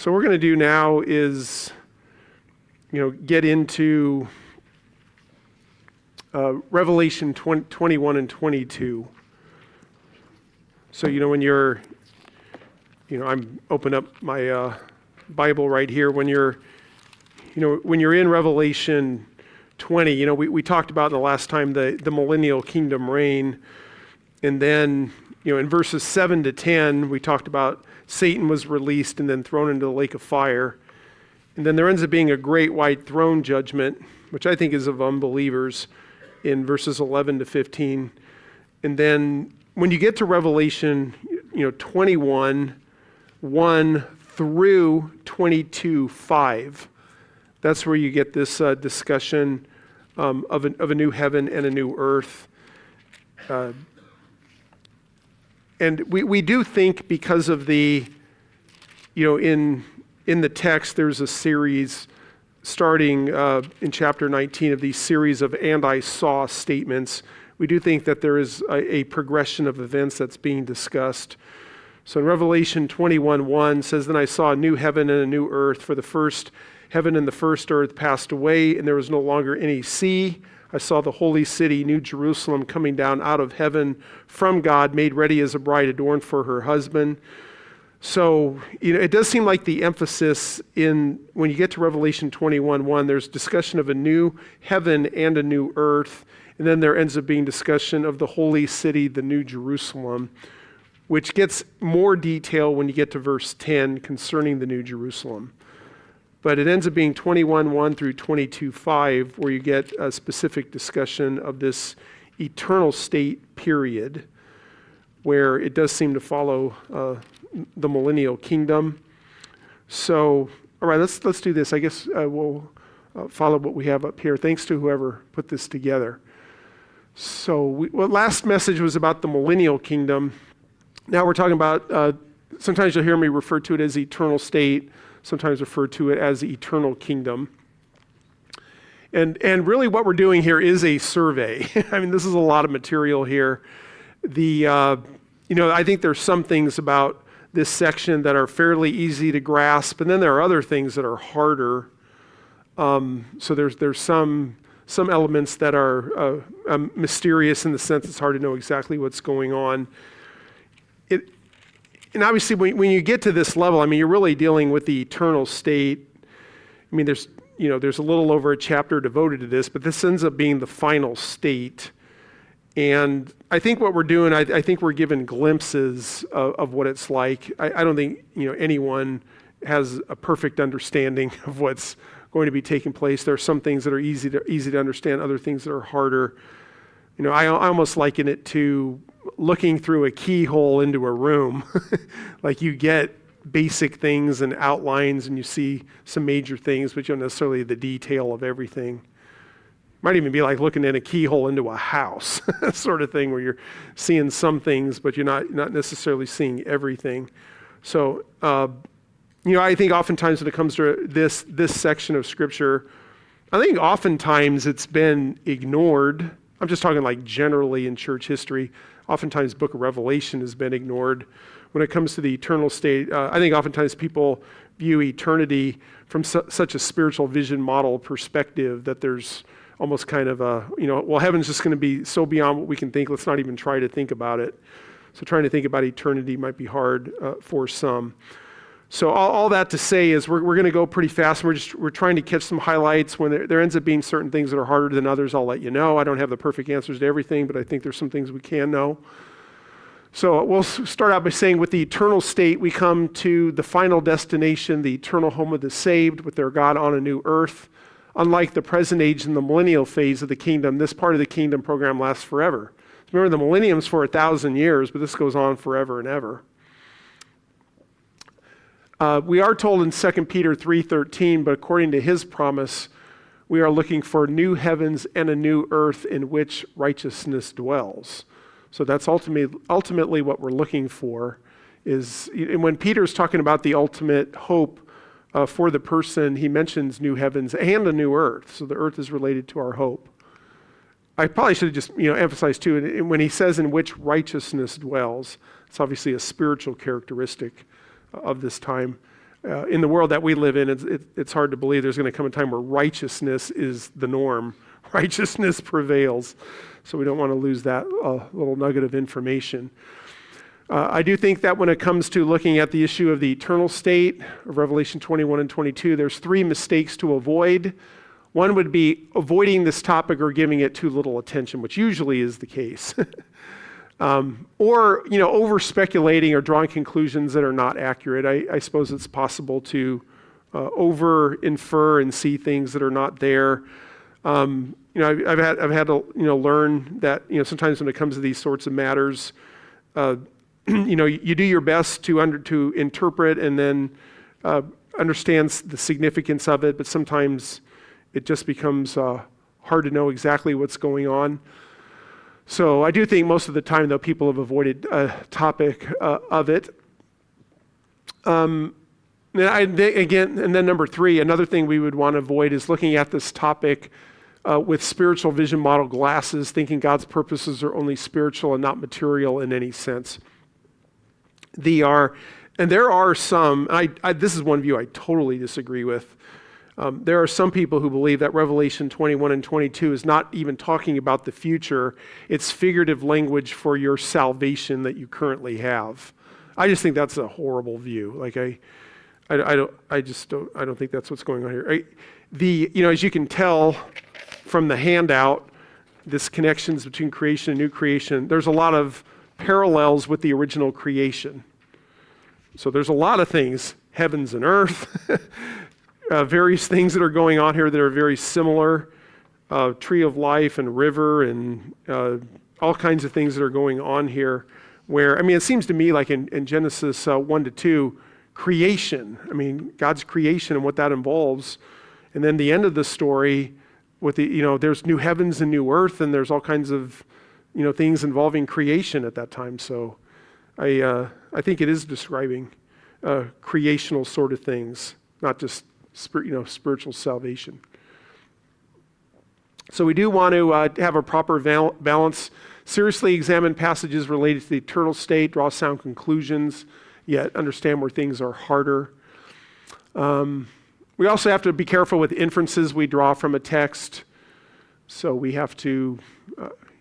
So what we're going to do now is, get into Revelation 21 and 22. So, when you're, I'm open up my Bible right here. When you're in Revelation 20, we talked about in the last time the millennial kingdom reign. And then, in verses 7 to 10, we talked about Satan was released and then thrown into the lake of fire. And then there ends up being a great white throne judgment, which I think is of unbelievers, in verses 11 to 15. And then when you get to Revelation, 21, 1 through 22, 5, that's where you get this discussion of a new heaven and a new earth. And we do think because of the, in the text, there's a series starting in chapter 19 of these series of "and I saw" statements. We do think that there is a progression of events that's being discussed. So in Revelation 21:1 says, "Then I saw a new heaven and a new earth, for the first heaven and the first earth passed away, and there was no longer any sea. I saw the holy city, New Jerusalem, coming down out of heaven from God, made ready as a bride adorned for her husband." So, it does seem like the emphasis when you get to Revelation 21:1, there's discussion of a new heaven and a new earth, and then there ends up being discussion of the holy city, the New Jerusalem, which gets more detail when you get to verse 10 concerning the New Jerusalem. But it ends up being 21:1 through 22:5, where you get a specific discussion of this eternal state period, where it does seem to follow the millennial kingdom. So, all right, let's do this. I guess we'll follow what we have up here. Thanks to whoever put this together. So, last message was about the millennial kingdom. Now we're talking about, sometimes you'll hear me refer to it as eternal state, sometimes refer to it as the eternal kingdom. And really what we're doing here is a survey. I mean, this is a lot of material here. I think there's some things about this section that are fairly easy to grasp, and then there are other things that are harder. So there's some elements that are mysterious in the sense it's hard to know exactly what's going on. And obviously, when you get to this level, you're really dealing with the eternal state. There's a little over a chapter devoted to this, but this ends up being the final state. And I think what we're doing, I think we're given glimpses of what it's like. I don't think anyone has a perfect understanding of what's going to be taking place. There are some things that are easy to understand, other things that are harder. I almost liken it to looking through a keyhole into a room. Like you get basic things and outlines and you see some major things, but you don't necessarily the detail of everything. Might even be like looking in a keyhole into a house, sort of thing, where you're seeing some things, but you're not necessarily seeing everything. So, I think oftentimes when it comes to this section of Scripture, I think oftentimes it's been ignored. I'm just talking like generally in church history. Oftentimes, Book of Revelation has been ignored. When it comes to the eternal state, I think oftentimes people view eternity from such a spiritual vision model perspective that there's almost kind of heaven's just going to be so beyond what we can think, let's not even try to think about it. So trying to think about eternity might be hard for some. So all that to say is we're going to go pretty fast. We're trying to catch some highlights. When there ends up being certain things that are harder than others, I'll let you know. I don't have the perfect answers to everything, but I think there's some things we can know. So we'll start out by saying with the eternal state, we come to the final destination, the eternal home of the saved with their God on a new earth. Unlike the present age and the millennial phase of the kingdom, this part of the kingdom program lasts forever. Remember, the millennium's for 1,000 years, but this goes on forever and ever. We are told in 2 Peter 3:13, but according to his promise, we are looking for new heavens and a new earth in which righteousness dwells. So that's ultimately what we're looking for. And when Peter's talking about the ultimate hope for the person, he mentions new heavens and a new earth. So the earth is related to our hope. I probably should have just emphasized too, when he says in which righteousness dwells, it's obviously a spiritual characteristic of this time. In the world that we live in, it's hard to believe there's going to come a time where righteousness is the norm. Righteousness prevails. So we don't want to lose that little nugget of information. I do think that when it comes to looking at the issue of the eternal state of Revelation 21 and 22, there's 3 mistakes to avoid. One would be avoiding this topic or giving it too little attention, which usually is the case. Or over speculating or drawing conclusions that are not accurate. I suppose it's possible to over infer and see things that are not there. I've had to learn that sometimes when it comes to these sorts of matters, you do your best to interpret and then understand the significance of it, but sometimes it just becomes hard to know exactly what's going on. So I do think most of the time, though, people have avoided a topic of it. And then number 3, another thing we would want to avoid is looking at this topic with spiritual vision model glasses, thinking God's purposes are only spiritual and not material in any sense. There are some, this is one view I totally disagree with. There are some people who believe that Revelation 21 and 22 is not even talking about the future. It's figurative language for your salvation that you currently have. I just think that's a horrible view. Like I don't think that's what's going on here. As you can tell from the handout, this connections between creation and new creation, there's a lot of parallels with the original creation. So there's a lot of things, heavens and earth, various things that are going on here that are very similar, tree of life and river and all kinds of things that are going on here where, it seems to me like in Genesis 1 to 2, creation, God's creation and what that involves. And then the end of the story with there's new heavens and new earth, and there's all kinds of, things involving creation at that time. So I think it is describing creational sort of things, not just spiritual salvation. So we do want to have a proper balance, seriously examine passages related to the eternal state, draw sound conclusions, yet understand where things are harder. We also have to be careful with inferences we draw from a text. So we have to,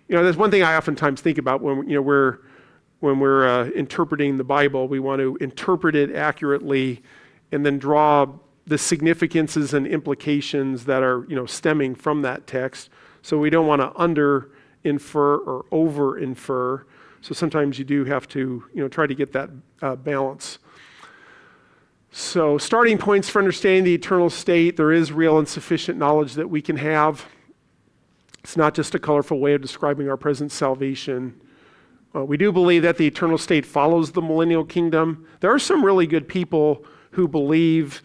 there's one thing I oftentimes think about when we're interpreting the Bible. We want to interpret it accurately and then draw the significances and implications that are, stemming from that text. So we don't want to under infer or over infer. So sometimes you do have to, try to get that balance. So starting points for understanding the eternal state, there is real and sufficient knowledge that we can have. It's not just a colorful way of describing our present salvation. We do believe that the eternal state follows the millennial kingdom. There are some really good people who believe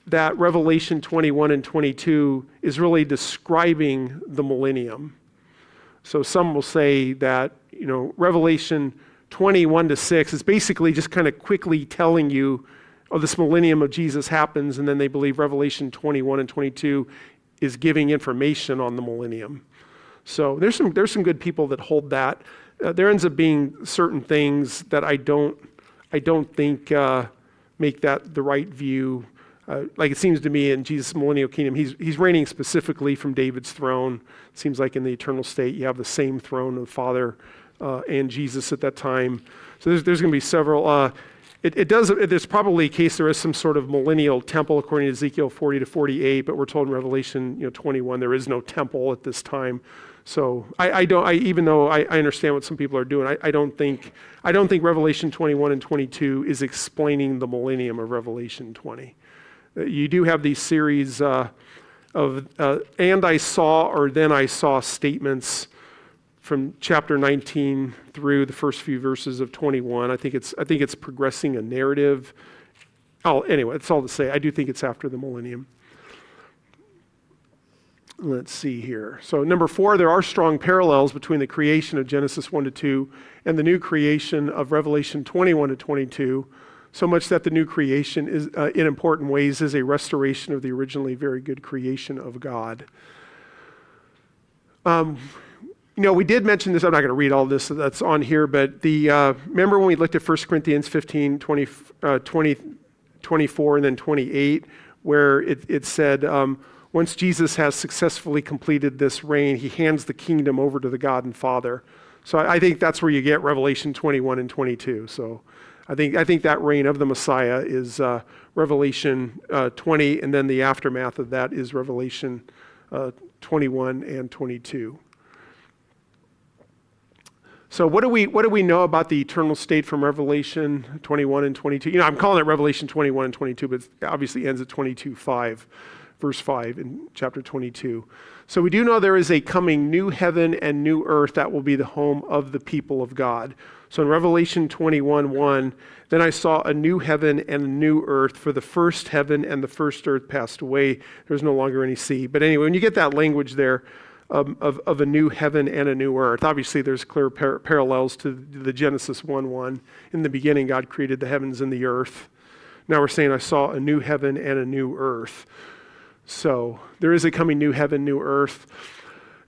that Revelation 21 and 22 is really describing the millennium. So some will say that, Revelation 21 to 6 is basically just kind of quickly telling you, this millennium of Jesus happens, and then they believe Revelation 21 and 22 is giving information on the millennium. So there's some good people that hold that. There ends up being certain things that I don't think make that the right view. Like it seems to me in Jesus' millennial kingdom, he's reigning specifically from David's throne. It seems like in the eternal state, you have the same throne of the Father and Jesus at that time. So there's going to be several. There's probably a case there is some sort of millennial temple according to Ezekiel 40 to 48, but we're told in Revelation 21 there is no temple at this time. So even though I understand what some people are doing, I don't think Revelation 21 and 22 is explaining the millennium of Revelation 20. You do have these series of and I saw or then I saw statements from chapter 19 through the first few verses of 21. I think it's progressing a narrative. Anyway, that's all to say. I do think it's after the millennium. Let's see here. So number 4, there are strong parallels between the creation of Genesis 1 to 2 and the new creation of Revelation 21 to 22, so much that the new creation is, in important ways, is a restoration of the originally very good creation of God. We did mention this. I'm not going to read all this that's on here, but remember when we looked at 1 Corinthians 15, 23 24 and then 28, where it said, once Jesus has successfully completed this reign, he hands the kingdom over to the God and Father. So I think that's where you get Revelation 21 and 22. So I think that reign of the Messiah is Revelation 20, and then the aftermath of that is Revelation 21 and 22. So what do we know about the eternal state from Revelation 21 and 22? I'm calling it Revelation 21 and 22, but it obviously ends at 22:5, verse 5 in chapter 22. So we do know there is a coming new heaven and new earth that will be the home of the people of God. So in Revelation 21:1, then I saw a new heaven and a new earth, for the first heaven and the first earth passed away. There's no longer any sea. But anyway, when you get that language there of a new heaven and a new earth, obviously there's clear parallels to the Genesis 1:1. In the beginning, God created the heavens and the earth. Now we're saying I saw a new heaven and a new earth. So there is a coming new heaven, new earth.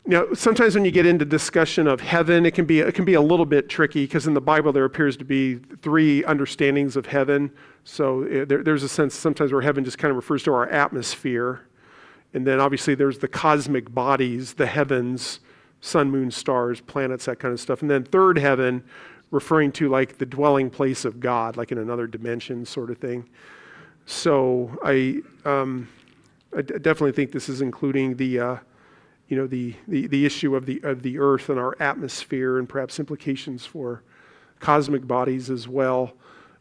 Now, sometimes when you get into discussion of heaven, it can be a little bit tricky, because in the Bible there appears to be three understandings of heaven. So there's a sense sometimes where heaven just kind of refers to our atmosphere. And then obviously there's the cosmic bodies, the heavens, sun, moon, stars, planets, that kind of stuff. And then third heaven, referring to like the dwelling place of God, like in another dimension sort of thing. So I definitely think this is including the issue of the earth and our atmosphere, and perhaps implications for cosmic bodies as well.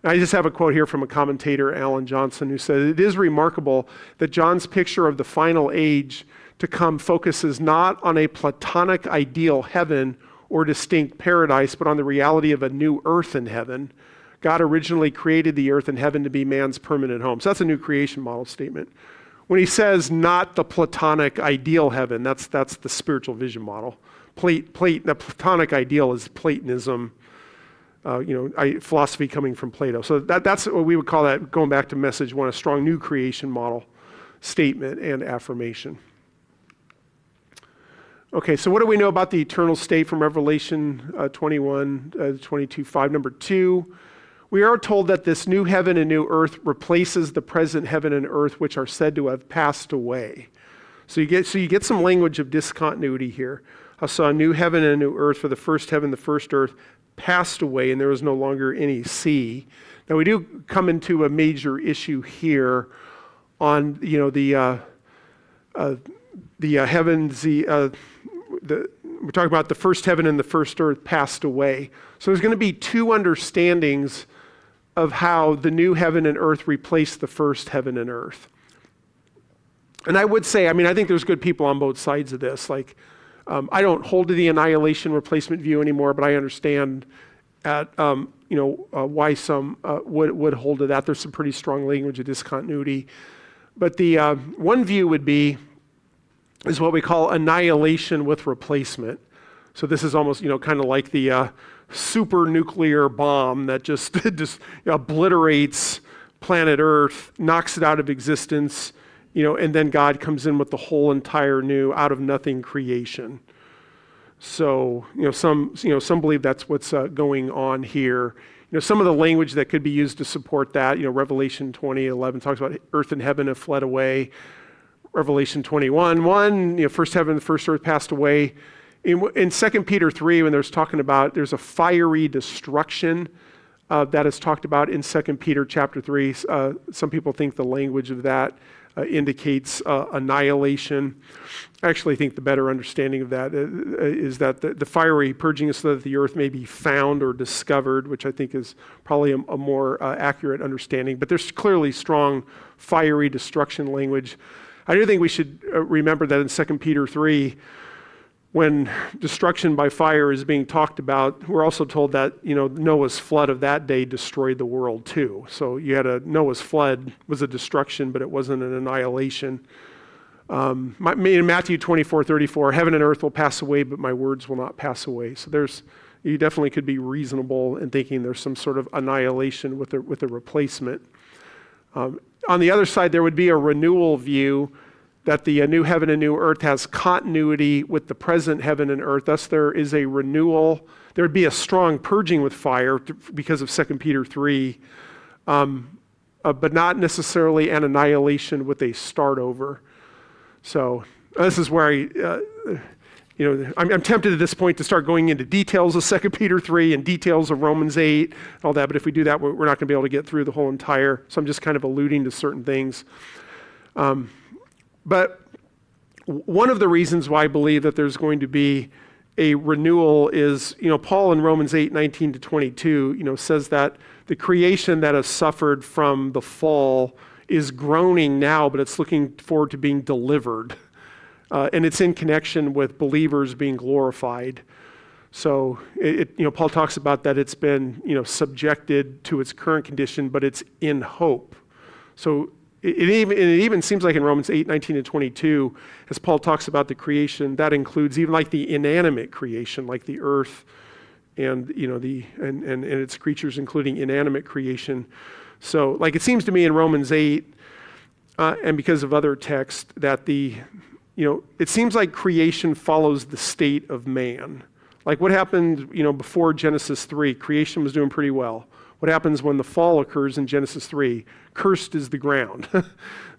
I just have a quote here from a commentator, Alan Johnson, who said, "It is remarkable that John's picture of the final age to come focuses not on a Platonic ideal heaven or distinct paradise, but on the reality of a new earth and heaven. God originally created the earth and heaven to be man's permanent home." So that's a new creation model statement. When he says not the Platonic ideal heaven, that's the spiritual vision model. The Platonic ideal is Platonism, philosophy coming from Plato. So that's what we would call that, going back to message one, a strong new creation model statement and affirmation. Okay, so what do we know about the eternal state from Revelation 21, 22:5? Number 2, we are told that this new heaven and new earth replaces the present heaven and earth, which are said to have passed away. So you get some language of discontinuity here. I saw a new heaven and a new earth, for the first heaven, the first earth passed away, and there was no longer any sea. Now we do come into a major issue here on the heavens. We're talking about the first heaven and the first earth passed away. So there's going to be two understandings of how the new heaven and earth replaced the first heaven and earth. And I would say, I think there's good people on both sides of this. Like, I don't hold to the annihilation replacement view anymore, but I understand why some would hold to that. There's some pretty strong language of discontinuity. But the one view is what we call annihilation with replacement. So this is almost, kind of like the super nuclear bomb that just obliterates planet Earth, knocks it out of existence, and then God comes in with the whole entire new out of nothing creation. So, some believe that's what's going on here. Some of the language that could be used to support that, Revelation 20:11 talks about earth and heaven have fled away. Revelation 21:1, first heaven and the first earth passed away. In 2 Peter 3, when there's a fiery destruction that is talked about in 2 Peter chapter 3. Some people think the language of that indicates annihilation. I actually think the better understanding of that is that the fiery purging is so that the earth may be found or discovered, which I think is probably a more accurate understanding. But there's clearly strong fiery destruction language. I do think we should remember that in 2 Peter 3, when destruction by fire is being talked about, we're also told that Noah's flood of that day destroyed the world too. So you had Noah's flood was a destruction, but it wasn't an annihilation. In Matthew 24:34, heaven and earth will pass away, but my words will not pass away. So you definitely could be reasonable in thinking there's some sort of annihilation with a replacement. On the other side, there would be a renewal view that the new heaven and new earth has continuity with the present heaven and earth. Thus, there is a renewal. There would be a strong purging with fire because of 2 Peter 3. but not necessarily an annihilation with a start over. So this is where I'm tempted at this point to start going into details of 2 Peter 3 and details of Romans 8, all that, but if we do that, we're not going to be able to get through the whole entire, so I'm just kind of alluding to certain things. But one of the reasons why I believe that there's going to be a renewal is, Paul in Romans 8, 19 to 22, says that the creation that has suffered from the fall is groaning now, but it's looking forward to being delivered. And it's in connection with believers being glorified. So Paul talks about that it's been, subjected to its current condition, but it's in hope. So it even seems like in Romans 8, 19 and 22, as Paul talks about the creation, that includes even like the inanimate creation, like the earth and, and its creatures, including inanimate creation. So like it seems to me in Romans 8, and because of other texts, that it seems like creation follows the state of man. Like what happened, before Genesis 3, creation was doing pretty well. What happens when the fall occurs in Genesis 3? Cursed is the ground.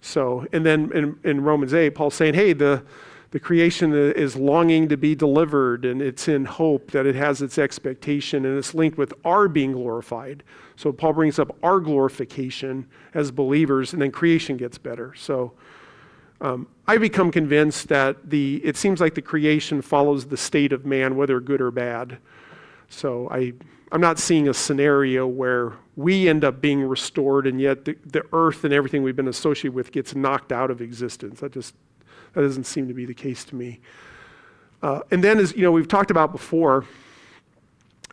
So, and then in Romans 8, Paul's saying, hey, the creation is longing to be delivered, and it's in hope that it has its expectation, and it's linked with our being glorified. So Paul brings up our glorification as believers, and then creation gets better. So I become convinced that it seems like the creation follows the state of man, whether good or bad. So I'm not seeing a scenario where we end up being restored and yet the earth and everything we've been associated with gets knocked out of existence. That doesn't seem to be the case to me. And then as we've talked about before,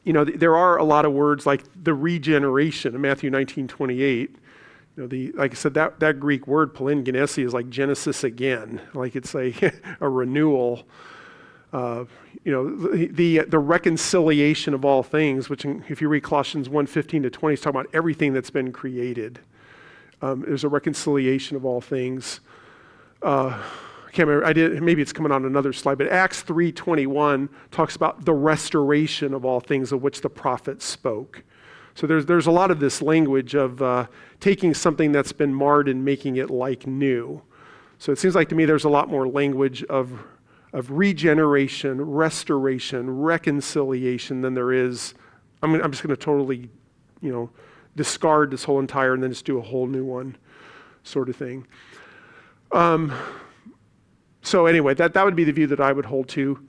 there are a lot of words like the regeneration in Matthew 19:28. Like I said, that Greek word palingenesia is like Genesis again, like it's a renewal. The reconciliation of all things, which if you read Colossians 1:15 to 20, it's talking about everything that's been created. There's a reconciliation of all things. I can't remember, maybe it's coming on another slide, but Acts 3:21 talks about the restoration of all things of which the prophets spoke. So there's a lot of this language of taking something that's been marred and making it like new. So it seems like to me there's a lot more language of regeneration, restoration, reconciliation than there is. I'm just going to totally, discard this whole entire and then just do a whole new one, sort of thing. So anyway, that would be the view that I would hold to.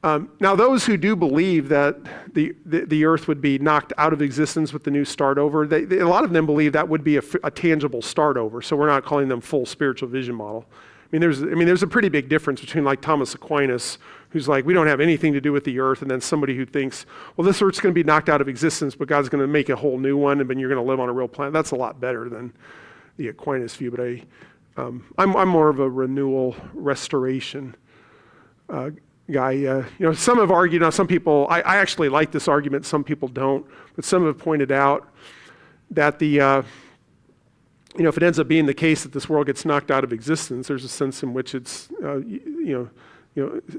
Now, those who do believe that the earth would be knocked out of existence with the new start over, a lot of them believe that would be a tangible start over. So we're not calling them full spiritual vision model. There's a pretty big difference between like Thomas Aquinas, who's like, we don't have anything to do with the earth, and then somebody who thinks, well, this earth's going to be knocked out of existence, but God's going to make a whole new one, and then you're going to live on a real planet. That's a lot better than the Aquinas view. But I'm more of a renewal, restoration guy. Some have argued. Some people, I actually like this argument. Some people don't, but some have pointed out that if it ends up being the case that this world gets knocked out of existence, there's a sense in which it's,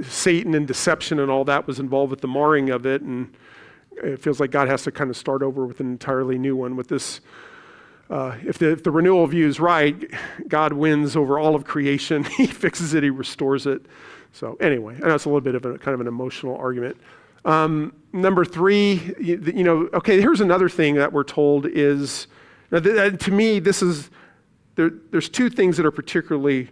Satan and deception and all that was involved with the marring of it, and it feels like God has to kind of start over with an entirely new one. With this, if the renewal view is right, God wins over all of creation. He fixes it. He restores it. So anyway, I know it's a little bit of kind of an emotional argument. Number 3, okay, here's another thing that we're told is. Now, to me, there's 2 things that are particularly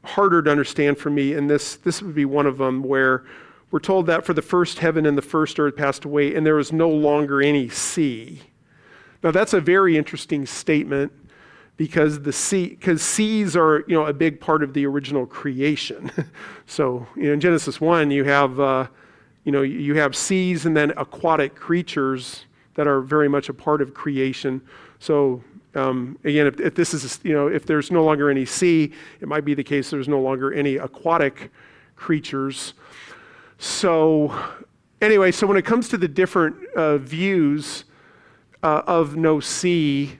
harder to understand for me, and this would be one of them, where we're told that for the first heaven and the first earth passed away, and there was no longer any sea. Now, that's a very interesting statement because seas are a big part of the original creation. So in Genesis 1, you have you have seas and then aquatic creatures that are very much a part of creation. So again, if this is, if there's no longer any sea, it might be the case there's no longer any aquatic creatures. So anyway, so when it comes to the different views of no sea,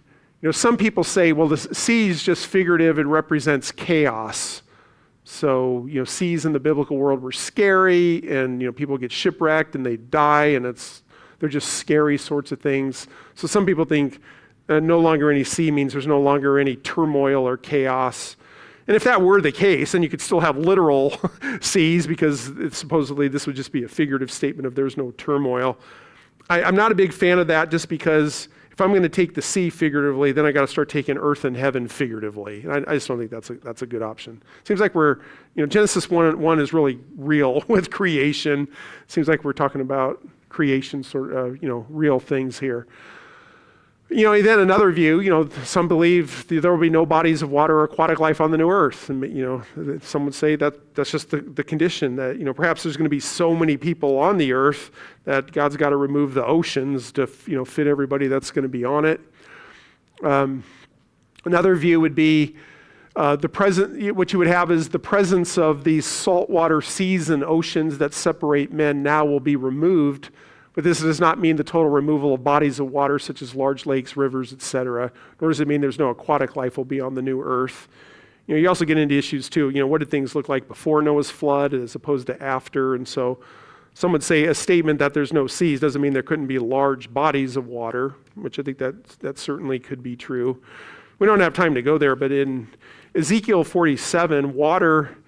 some people say, well, the sea is just figurative and represents chaos. So, seas in the biblical world were scary, and people get shipwrecked and they die, and they're just scary sorts of things. So some people think no longer any sea means there's no longer any turmoil or chaos. And if that were the case, then you could still have literal seas, because supposedly this would just be a figurative statement of there's no turmoil. I'm not a big fan of that, just because if I'm going to take the sea figuratively, then I got to start taking earth and heaven figuratively. And I just don't think that's a good option. Seems like Genesis 1 is really real with creation. Seems like we're talking about creation, sort of, real things here. Then another view, some believe there will be no bodies of water or aquatic life on the new earth. And, some would say that's just the condition, that, perhaps there's going to be so many people on the earth that God's got to remove the oceans to, fit everybody that's going to be on it. Another view would be what you would have is the presence of these saltwater seas and oceans that separate men now will be removed. But this does not mean the total removal of bodies of water such as large lakes, rivers, etc. Nor does it mean there's no aquatic life will be on the new earth. You also get into issues too. What did things look like before Noah's flood as opposed to after? And so some would say a statement that there's no seas doesn't mean there couldn't be large bodies of water, which I think that certainly could be true. We don't have time to go there, but in Ezekiel 47, water...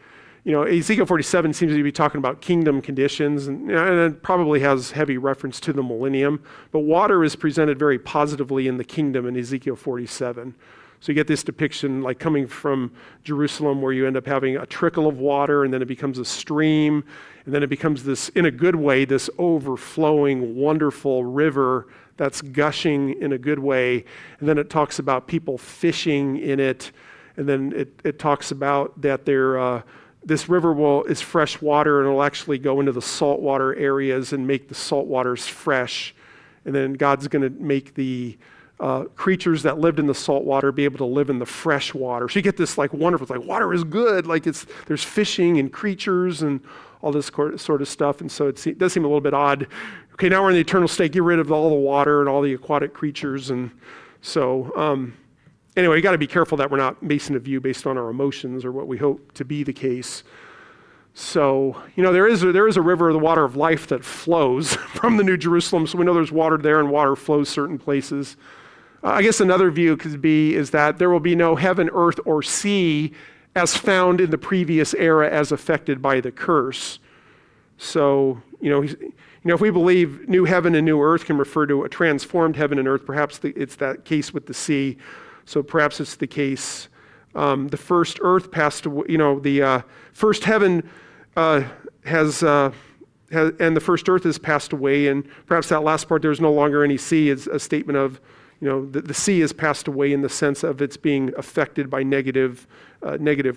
Ezekiel 47 seems to be talking about kingdom conditions, and it probably has heavy reference to the millennium, but water is presented very positively in the kingdom in Ezekiel 47. So you get this depiction like coming from Jerusalem, where you end up having a trickle of water, and then it becomes a stream, and then it becomes this, in a good way, this overflowing, wonderful river that's gushing in a good way. And then it talks about people fishing in it, and then it talks about that this river is fresh water, and it'll actually go into the saltwater areas and make the salt waters fresh. And then God's going to make the creatures that lived in the salt water be able to live in the fresh water. So you get this wonderful, it's like water is good, there's fishing and creatures and all this sort of stuff. And so it does seem a little bit odd. Okay, now we're in the eternal state, get rid of all the water and all the aquatic creatures. And so, anyway, you got to be careful that we're not basing a view based on our emotions or what we hope to be the case. So, there is a river of the water of life that flows from the New Jerusalem. So we know there's water there, and water flows certain places. I guess another view is that there will be no heaven, earth, or sea as found in the previous era as affected by the curse. So, if we believe new heaven and new earth can refer to a transformed heaven and earth, perhaps it's that case with the sea. So perhaps it's the case, the first earth passed away, the first heaven and the first earth has passed away, and perhaps that last part, there's no longer any sea, is a statement of, the sea has passed away in the sense of it's being affected by negative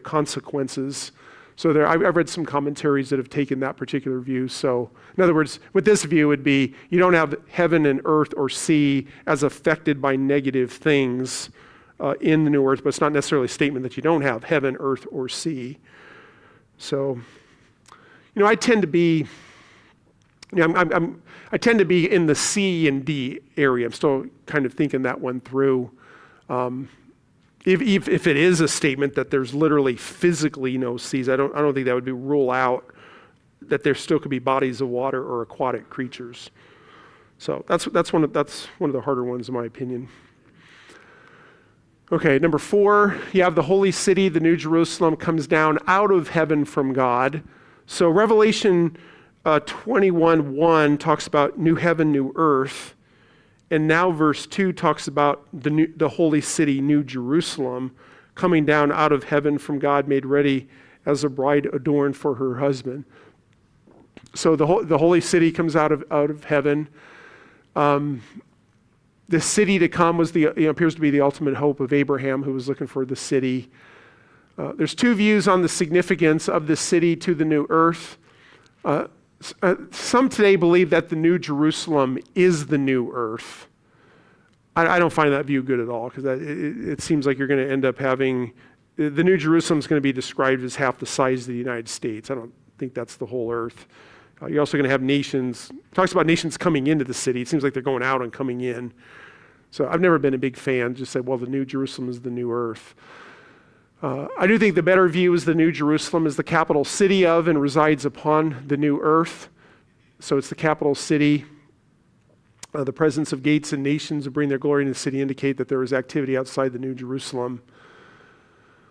consequences. So I've read some commentaries that have taken that particular view. So in other words, with this view would be, you don't have heaven and earth or sea as affected by negative things in the new earth, but it's not necessarily a statement that you don't have heaven, earth, or sea. So, I tend to be, I tend to be in the C and D area. I'm still kind of thinking that one through. If it is a statement that there's literally physically no seas, I don't think that would rule out that there still could be bodies of water or aquatic creatures. So that's one of the harder ones in my opinion. Okay, number 4, you have the holy city, the New Jerusalem, comes down out of heaven from God. So Revelation 21:1 talks about new heaven, new earth. And now verse 2 talks about the holy city, New Jerusalem, coming down out of heaven from God, made ready as a bride adorned for her husband. So the holy city comes out of heaven. The city to come appears to be the ultimate hope of Abraham, who was looking for the city. There's 2 views on the significance of the city to the new earth. Some today believe that the New Jerusalem is the new earth. I don't find that view good at all, because it seems like you're going to end up having, the New Jerusalem is going to be described as half the size of the United States. I don't think that's the whole earth. You're also going to have nations, it talks about nations coming into the city. It seems like they're going out and coming in. So I've never been a big fan, just said, well, the New Jerusalem is the new earth. I do think the better view is the New Jerusalem is the capital city of and resides upon the new earth. So it's the capital city. The presence of gates and nations who bring their glory into the city indicate that there is activity outside the New Jerusalem.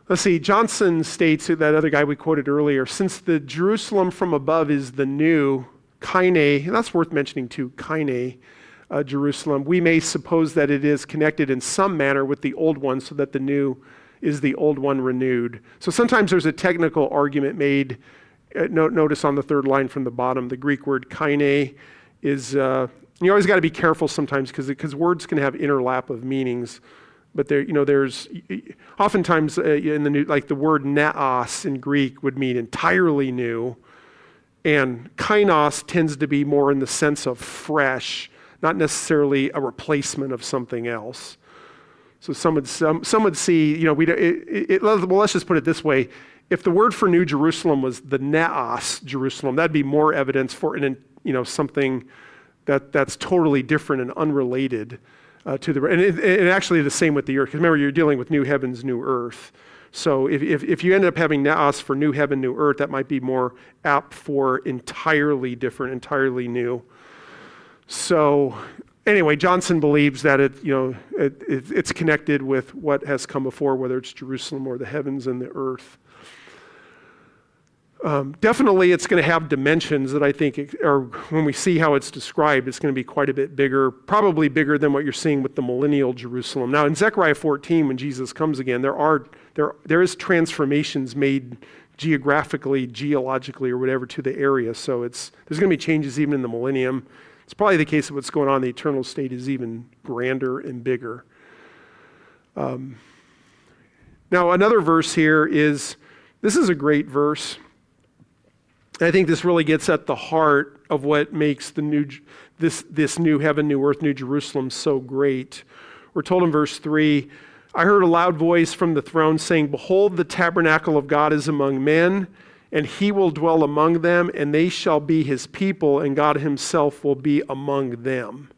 Let's see, Johnson states, that other guy we quoted earlier, since the Jerusalem from above is the new, Kaine, and that's worth mentioning too, Kaine, Jerusalem, we may suppose that it is connected in some manner with the old one so that the new is the old one renewed. So sometimes there's a technical argument made. Notice on the third line from the bottom, the Greek word kaine is, you always got to be careful sometimes because words can have interlap of meanings. But there's oftentimes in the new, like the word neos in Greek would mean entirely new, and kainos tends to be more in the sense of fresh, not necessarily a replacement of something else. So some would see, well, let's just put it this way. If the word for New Jerusalem was the neos Jerusalem, that'd be more evidence for something that's totally different and unrelated to the, and actually the same with the earth. Because remember, you're dealing with new heavens, new earth. So if you end up having neos for new heaven, new earth, that might be more apt for entirely different, entirely new. So anyway, Johnson believes that it's connected with what has come before, whether it's Jerusalem or the heavens and the earth. Definitely it's going to have dimensions that I think are, when we see how it's described, it's going to be quite a bit bigger, probably bigger than what you're seeing with the millennial Jerusalem. Now in Zechariah 14, when Jesus comes again, there is transformations made geographically, geologically, or whatever to the area. So there's going to be changes even in the millennium. It's probably the case that what's going on in the eternal state is even grander and bigger. Now another verse here is, this is a great verse. I think this really gets at the heart of what makes this new heaven, new earth, new Jerusalem so great. We're told in verse 3, I heard a loud voice from the throne saying, behold, the tabernacle of God is among men, and he will dwell among them, and they shall be his people, and God himself will be among them.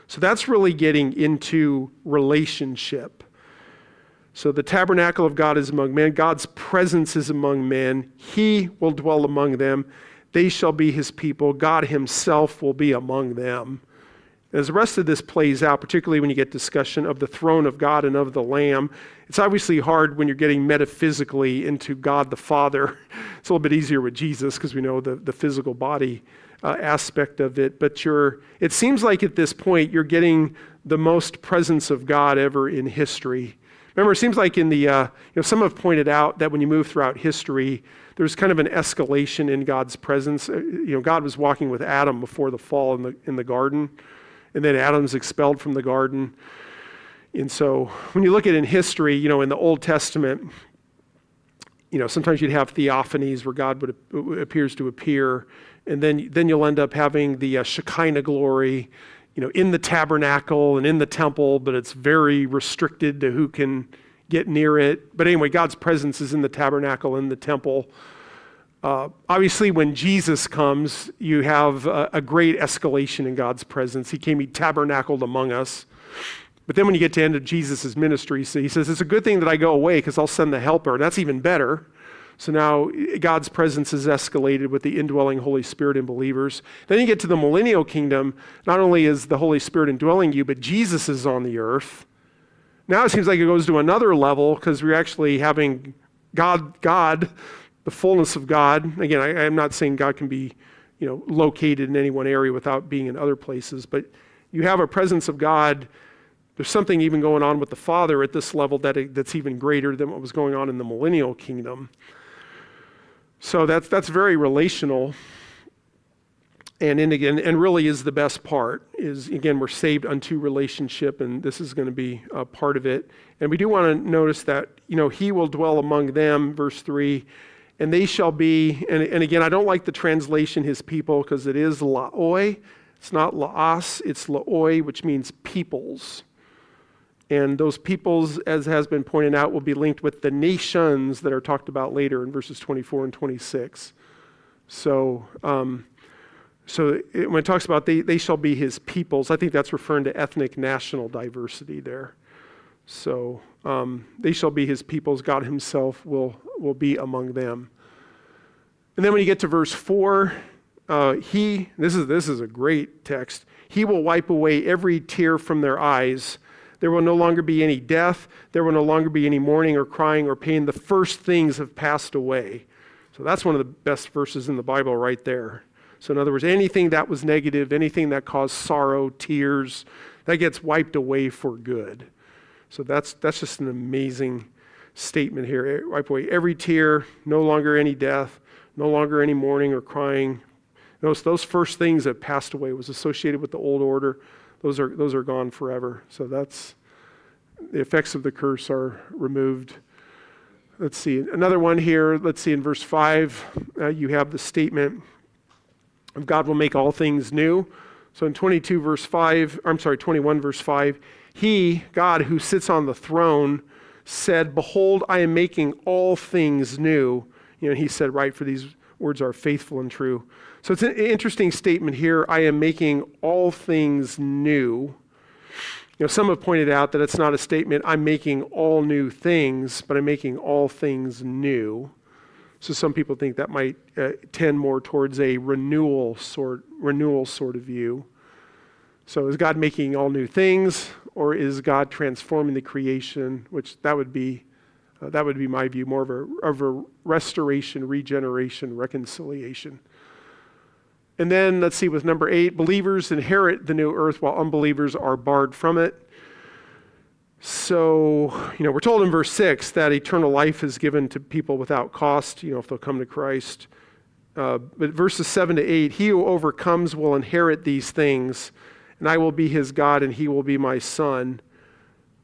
So that's really getting into relationship. So the tabernacle of God is among men. God's presence is among men. He will dwell among them. They shall be his people. God himself will be among them. As the rest of this plays out, particularly when you get discussion of the throne of God and of the Lamb, it's obviously hard when you're getting metaphysically into God the Father. It's a little bit easier with Jesus because we know the physical body aspect of it. But it seems like at this point you're getting the most presence of God ever in history. Remember, it seems like in the, some have pointed out that when you move throughout history, there's kind of an escalation in God's presence. God was walking with Adam before the fall in the garden, and then Adam's expelled from the garden. And so when you look at it in history, in the Old Testament, sometimes you'd have theophanies where God appears to appear, and then you'll end up having the Shekinah glory, in the tabernacle and in the temple, but it's very restricted to who can get near it. But anyway, God's presence is in the tabernacle and the temple. Obviously, when Jesus comes, you have a great escalation in God's presence. He tabernacled among us. But then when you get to the end of Jesus' ministry, so he says, it's a good thing that I go away because I'll send the helper. That's even better. So now God's presence is escalated with the indwelling Holy Spirit in believers. Then you get to the millennial kingdom. Not only is the Holy Spirit indwelling you, but Jesus is on the earth. Now it seems like it goes to another level because we're actually having God, the fullness of God. Again, I'm not saying God can be, located in any one area without being in other places, but you have a presence of God. There's something even going on with the Father at this level that's even greater than what was going on in the millennial kingdom. So that's very relational, and really is the best part. Is again, we're saved unto relationship, and this is going to be a part of it. And we do want to notice that he will dwell among them, verse 3, and they shall be. And again, I don't like the translation his people because it is laoi. It's not laos. It's laoi, which means peoples. And those peoples, as has been pointed out, will be linked with the nations that are talked about later in verses 24 and 26. So when it talks about they shall be his peoples, I think that's referring to ethnic national diversity there. So they shall be his peoples. God himself will be among them. And then when you get to verse 4, This is a great text. He will wipe away every tear from their eyes. There will no longer be any death. There will no longer be any mourning or crying or pain. The first things have passed away. So that's one of the best verses in the Bible right there. So in other words, anything that was negative, anything that caused sorrow, tears, that gets wiped away for good. So that's just an amazing statement here. Wipe away every tear, no longer any death, no longer any mourning or crying. Notice those first things that passed away was associated with the old order. Those are gone forever. So that's the effects of the curse are removed. Let's see another one here. Let's see in verse 5, you have the statement of God will make all things new. So in 21 verse 5, He, God, who sits on the throne, said, "Behold, I am making all things new." He said, right, for these words are faithful and true. So it's an interesting statement here. I am making all things new. Some have pointed out that it's not a statement, I'm making all new things, but I'm making all things new. So some people think that might tend more towards a renewal sort of view. So is God making all new things, or is God transforming the creation? Which that would be my view, more of a restoration, regeneration, reconciliation. And then let's see with number 8, believers inherit the new earth while unbelievers are barred from it. So, we're told in verse 6 that eternal life is given to people without cost, if they'll come to Christ. But verses 7 to 8, he who overcomes will inherit these things, and I will be his God, and he will be my son.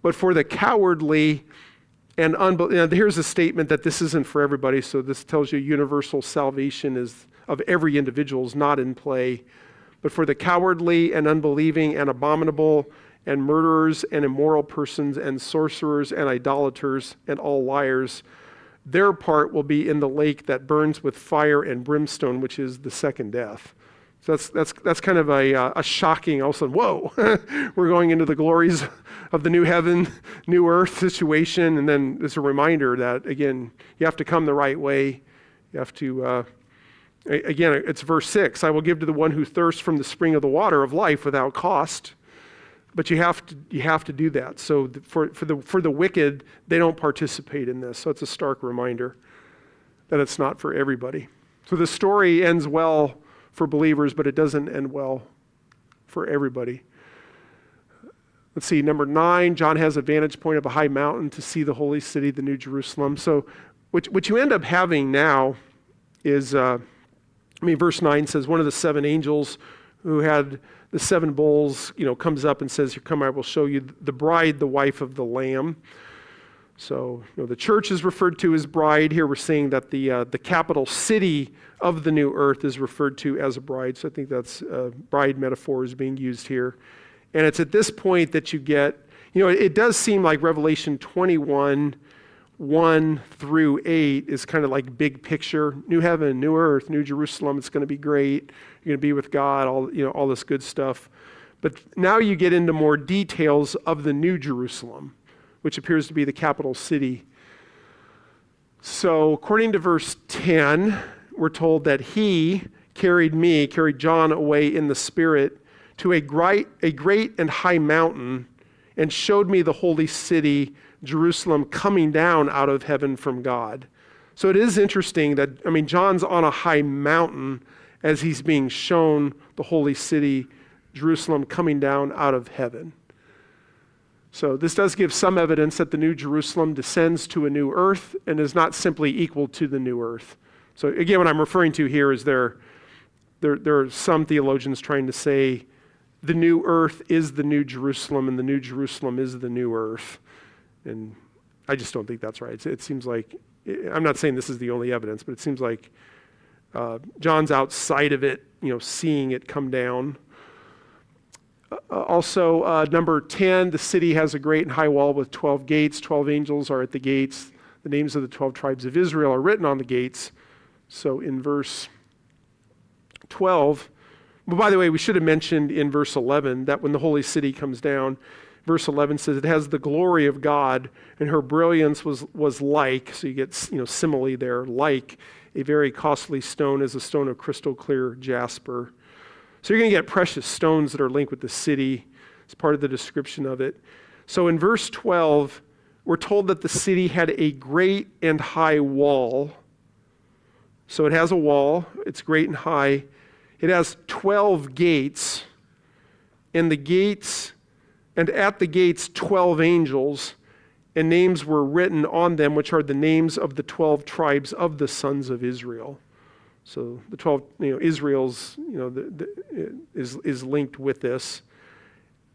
But for the cowardly and here's a statement that this isn't for everybody, so this tells you universal salvation is of every individual is not in play. But for the cowardly and unbelieving and abominable and murderers and immoral persons and sorcerers and idolaters and all liars, their part will be in the lake that burns with fire and brimstone, which is the second death. So that's kind of a shocking, all of a sudden, whoa, we're going into the glories of the new heaven, new earth situation. And then it's a reminder that, again, you have to come the right way. You have to, again, it's verse 6, I will give to the one who thirsts from the spring of the water of life without cost. But you have to do that. So for the wicked, they don't participate in this. So it's a stark reminder that it's not for everybody. So the story ends well for believers, but it doesn't end well for everybody. Let's see, number 9, John has a vantage point of a high mountain to see the holy city, the New Jerusalem. So what you end up having now is, verse 9 says, one of the 7 angels who had the 7 bowls, comes up and says, "Here, come, I will show you the bride, the wife of the Lamb." So, the church is referred to as bride. Here we're saying that the capital city of the new earth is referred to as a bride. So I think that's bride metaphor is being used here. And it's at this point that you get, it does seem like Revelation 21, 1 through 8 is kind of like big picture, new heaven, new earth, new Jerusalem. It's going to be great. You're going to be with God, all this good stuff. But now you get into more details of the New Jerusalem, which appears to be the capital city. So according to verse 10, we're told that he carried John away in the Spirit to a great and high mountain and showed me the holy city, Jerusalem, coming down out of heaven from God. So it is interesting that, John's on a high mountain as he's being shown the holy city, Jerusalem, coming down out of heaven. So this does give some evidence that the New Jerusalem descends to a new earth and is not simply equal to the new earth. So again, what I'm referring to here is there are some theologians trying to say the new earth is the New Jerusalem and the New Jerusalem is the new earth. And I just don't think that's right. It seems like, I'm not saying this is the only evidence, but it seems like John's outside of it, seeing it come down. Also, number 10, the city has a great and high wall with 12 gates. 12 angels are at the gates. The names of the 12 tribes of Israel are written on the gates. So in verse 12, but by the way, we should have mentioned in verse 11 that when the holy city comes down, verse 11 says, it has the glory of God, and her brilliance was like, so you get simile there, like a very costly stone, as a stone of crystal clear jasper. So you're going to get precious stones that are linked with the city. It's part of the description of it. So in verse 12, we're told that the city had a great and high wall. So it has a wall, it's great and high. It has 12 gates, and at the gates 12 angels, and names were written on them, which are the names of the 12 tribes of the sons of Israel. So the 12, Israel's, is linked with this.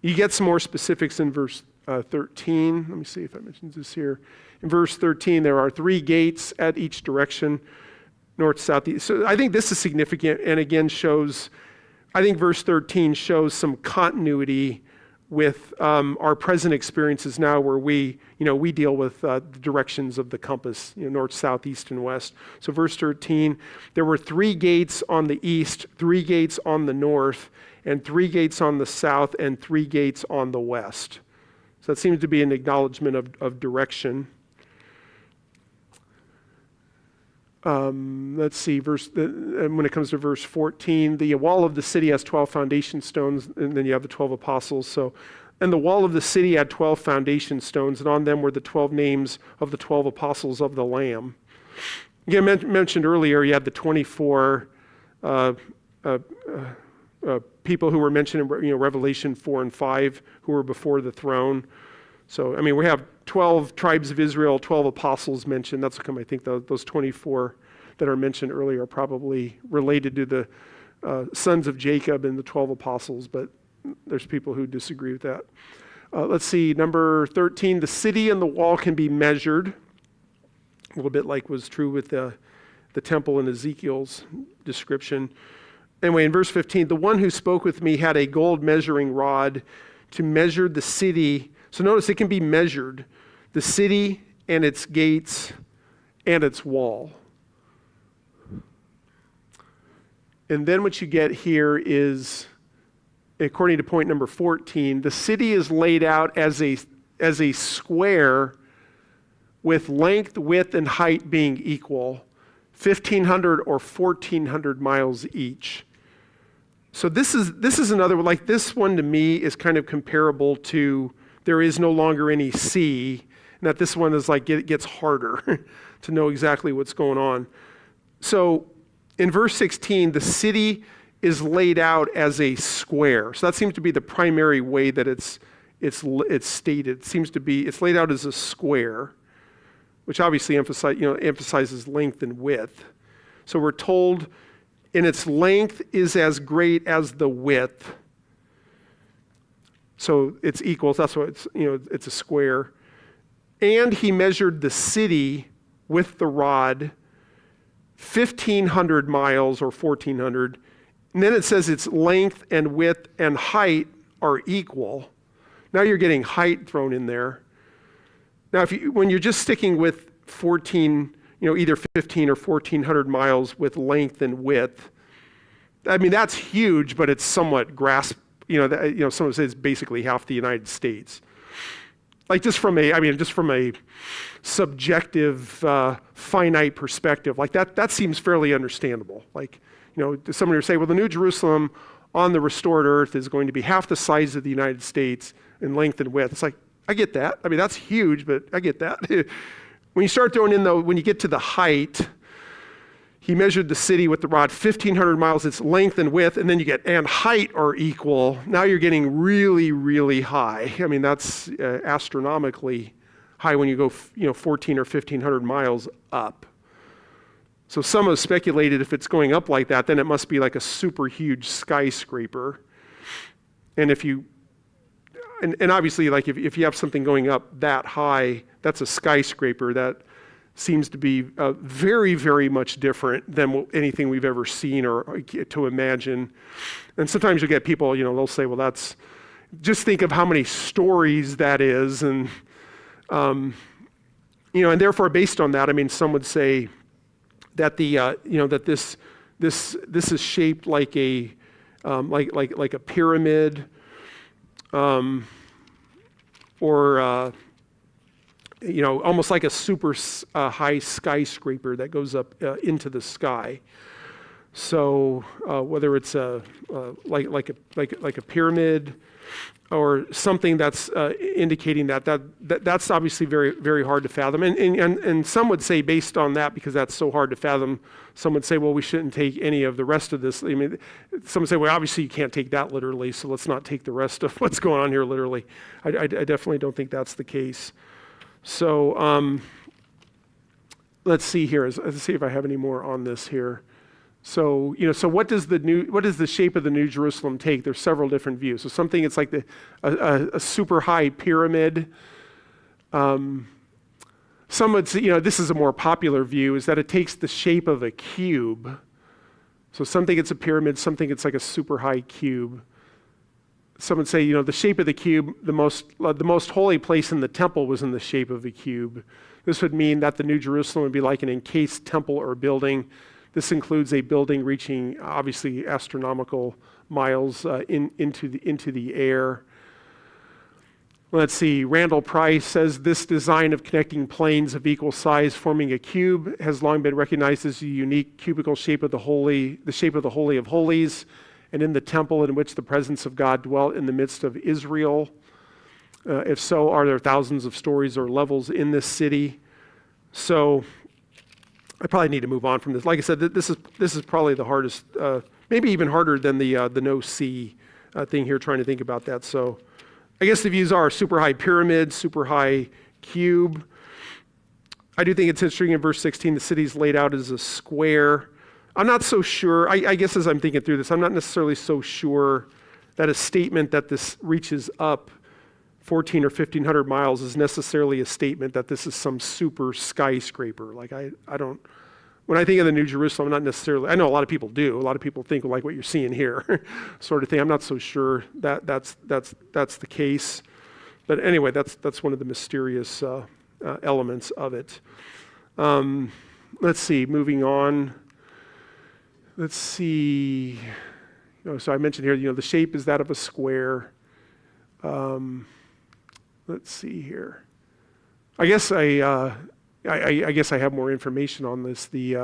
You get some more specifics in verse 13. Let me see if I mentioned this here. In verse 13, there are 3 gates at each direction, north, south, east. So I think this is significant, and again I think verse 13 shows some continuity with our present experiences now, where we deal with the directions of the compass, north, south, east, and west. So verse 13, there were 3 gates on the east, 3 gates on the north, and 3 gates on the south, and 3 gates on the west. So that seems to be an acknowledgement of direction. Let's see, when it comes to verse 14, the wall of the city has 12 foundation stones, and then you have the 12 apostles. And the wall of the city had 12 foundation stones, and on them were the 12 names of the 12 apostles of the Lamb. Again, mentioned earlier, you had the 24 people who were mentioned in Revelation 4 and 5, who were before the throne. So, we have 12 tribes of Israel, 12 apostles mentioned. That's how come I think those 24 that are mentioned earlier are probably related to the sons of Jacob and the 12 apostles, but there's people who disagree with that. Let's see, number 13, the city and the wall can be measured, a little bit like was true with the temple in Ezekiel's description. Anyway, in verse 15, the one who spoke with me had a gold measuring rod to measure the city. So notice it can be measured, the city and its gates and its wall. And then what you get here is, according to point number 14, the city is laid out as a square with length, width, and height being equal, 1,500 or 1,400 miles each. So this is another one, like this one to me is kind of comparable to there is no longer any sea, and that this one is like it gets harder to know exactly what's going on. So in verse 16, the city is laid out as a square. So that seems to be the primary way that it's stated. It seems to be it's laid out as a square, which obviously emphasizes length and width. So we're told, and its length is as great as the width. So it's equal. That's why it's a square. And he measured the city with the rod, 1,500 miles or 1,400. And then it says its length and width and height are equal. Now you're getting height thrown in there. Now, when you're just sticking with 14, either 15 or 1,400 miles with length and width, that's huge, but it's somewhat someone says basically half the United States. Like just from a subjective, finite perspective, like that seems fairly understandable. Like, somebody would say, well, the New Jerusalem on the restored earth is going to be half the size of the United States in length and width. It's like, I get that. That's huge, but I get that. When you start throwing in, though, when you get to the height, he measured the city with the rod, 1,500 miles, its length and width, and then you get, and height are equal. Now you're getting really, really high. That's astronomically high when you go, 14 or 1,500 miles up. So some have speculated if it's going up like that, then it must be like a super huge skyscraper. And and obviously, like if you have something going up that high, that's a skyscraper. That seems to be very, very much different than anything we've ever seen or to imagine. And sometimes you get people, they'll say, well, just think of how many stories that is. And, and therefore, based on that, some would say that that this is shaped like a pyramid. or almost like a super high skyscraper that goes up into the sky. So whether it's like a pyramid or something that's indicating that's obviously very, very hard to fathom. And some would say, based on that, because that's so hard to fathom, some would say, well, we shouldn't take any of the rest of this. I mean, some would say, well, obviously you can't take that literally, so let's not take the rest of what's going on here literally. I definitely don't think that's the case. So let's see here. Let's see if I have any more on this here. So, so what does the shape of the New Jerusalem take? There's several different views. So something, it's like a super high pyramid. Some would say, this is a more popular view, is that it takes the shape of a cube. So something it's a pyramid, something it's like a super high cube. Some would say, the shape of the cube, the most holy place in the temple was in the shape of a cube. This would mean that the New Jerusalem would be like an encased temple or building. This includes a building reaching, obviously, astronomical miles into the air. Let's see, Randall Price says this design of connecting planes of equal size forming a cube has long been recognized as a unique cubical shape of the shape of the Holy of Holies, and in the temple in which the presence of God dwelt in the midst of Israel. If so, are there thousands of stories or levels in this city? So I probably need to move on from this. Like I said, this is probably the hardest, maybe even harder than the no C thing here, trying to think about that. So I guess the views are super high pyramid, super high cube. I do think it's interesting in verse 16, the city's laid out as a square. I'm not so sure, I guess as I'm thinking through this, I'm not necessarily so sure that a statement that this reaches up 1,400 or 1,500 miles is necessarily a statement that this is some super skyscraper. Like I don't, when I think of the New Jerusalem, I'm not necessarily, I know a lot of people do. A lot of people think like what you're seeing here sort of thing. I'm not so sure that that's the case. But anyway, that's one of the mysterious elements of it. Let's see, moving on. Let's see. So I mentioned here, the shape is that of a square. Let's see here. I guess I have more information on this. If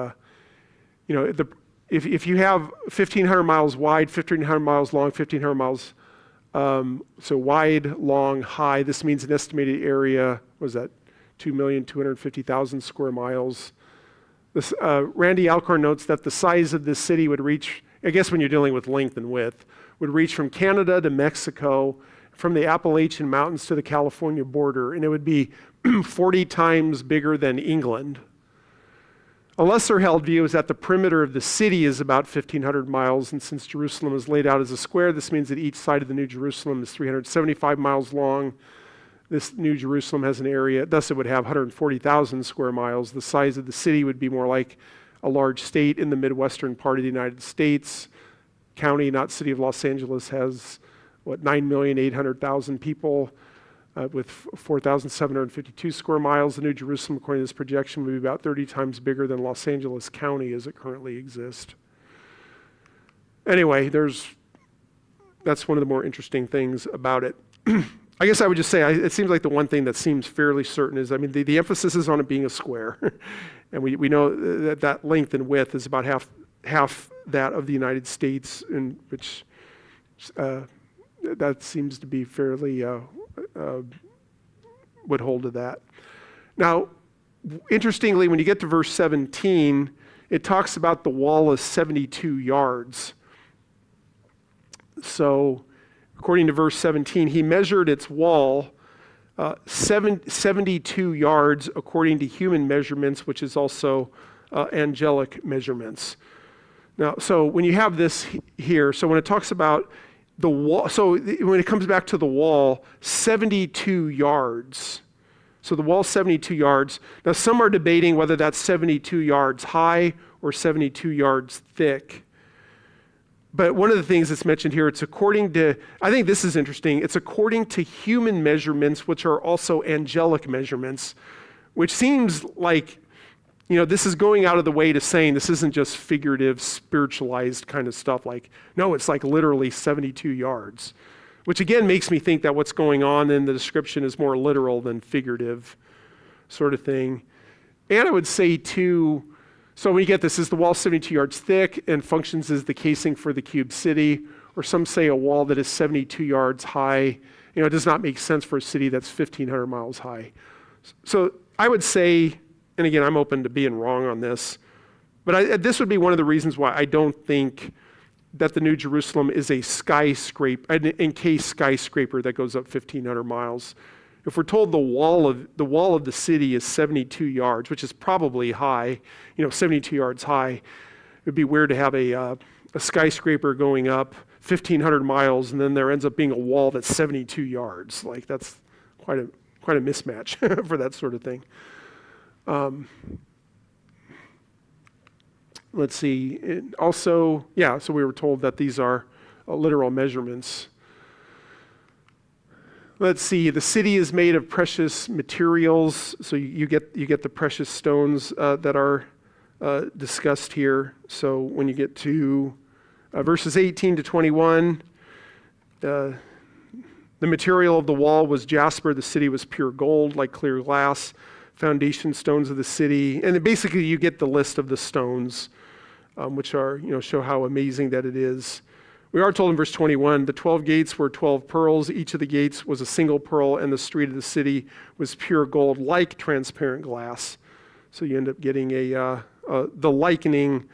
you have 1,500 miles wide, 1,500 miles long, 1,500 miles, so wide, long, high. This means an estimated area. What is that? 2,250,000 square miles. This, Randy Alcorn notes that the size of this city would reach, I guess when you're dealing with length and width, would reach from Canada to Mexico, from the Appalachian Mountains to the California border, and it would be 40 times bigger than England. A lesser held view is that the perimeter of the city is about 1,500 miles, and since Jerusalem is laid out as a square, this means that each side of the New Jerusalem is 375 miles long. This New Jerusalem has an area, thus it would have 140,000 square miles. The size of the city would be more like a large state in the Midwestern part of the United States. County, not city of Los Angeles, has 9,800,000 people with 4,752 square miles. The New Jerusalem, according to this projection, would be about 30 times bigger than Los Angeles County as it currently exists. Anyway, that's one of the more interesting things about it. I guess I would just say, it seems like the one thing that seems fairly certain is, the emphasis is on it being a square. And we know that length and width is about half that of the United States, in which that seems to be fairly, would hold to that. Now, interestingly, when you get to verse 17, it talks about the wall is 72 yards. So, according to verse 17, he measured its wall 72 yards according to human measurements, which is also angelic measurements. Now, so when you have this here, so when it talks about the wall, so when it comes back to the wall, 72 yards. So the wall 72 yards. Now some are debating whether that's 72 yards high or 72 yards thick. But one of the things that's mentioned here, it's according to, I think this is interesting, it's according to human measurements, which are also angelic measurements, which seems like, this is going out of the way to saying this isn't just figurative, spiritualized kind of stuff. Like, no, it's like literally 72 yards, which again makes me think that what's going on in the description is more literal than figurative sort of thing. And I would say too, so when you get this, is the wall 72 yards thick and functions as the casing for the cube city, or some say a wall that is 72 yards high. It does not make sense for a city that's 1,500 miles high. So I would say, and again, I'm open to being wrong on this, but this would be one of the reasons why I don't think that the New Jerusalem is a skyscraper, an encased skyscraper that goes up 1,500 miles. If we're told the wall of the city is 72 yards, which is probably high, 72 yards high, it'd be weird to have a skyscraper going up 1,500 miles and then there ends up being a wall that's 72 yards. Like that's quite a mismatch for that sort of thing. Let's see. So we were told that these are literal measurements. Let's see. The city is made of precious materials, so you get the precious stones that are discussed here. So when you get to verses 18 to 21, the material of the wall was jasper. The city was pure gold, like clear glass. Foundation stones of the city, and basically you get the list of the stones, which are show how amazing that it is. We are told in verse 21, the 12 gates were 12 pearls. Each of the gates was a single pearl, and the street of the city was pure gold, like transparent glass. So you end up getting the likening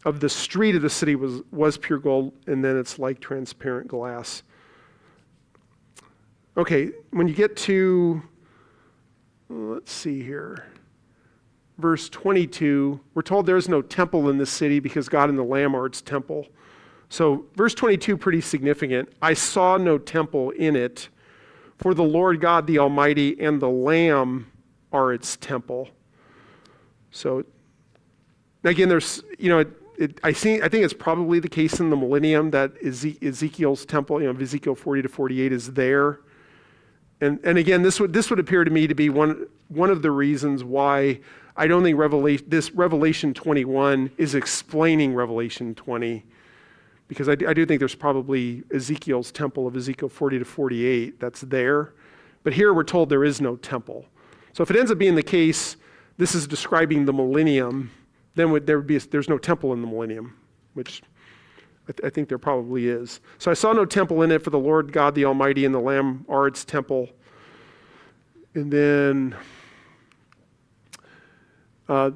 of the street of the city was pure gold, and then it's like transparent glass. Okay, when you get to, let's see here, verse 22, we're told there is no temple in the city because God and the Lamb are its temple. So verse 22, pretty significant. I saw no temple in it, for the Lord God, the Almighty, and the Lamb are its temple. So again, there's, I think it's probably the case in the millennium that Ezekiel's temple, Ezekiel 40 to 48 is there. And again, this would appear to me to be one of the reasons why I don't think Revelation 21 is explaining Revelation 20, because I do think there's probably Ezekiel's temple of Ezekiel 40 to 48 that's there. But here we're told there is no temple. So if it ends up being the case, this is describing the millennium, then there's no temple in the millennium, which I think there probably is. So I saw no temple in it, for the Lord God, the Almighty, and the Lamb are its temple. And then,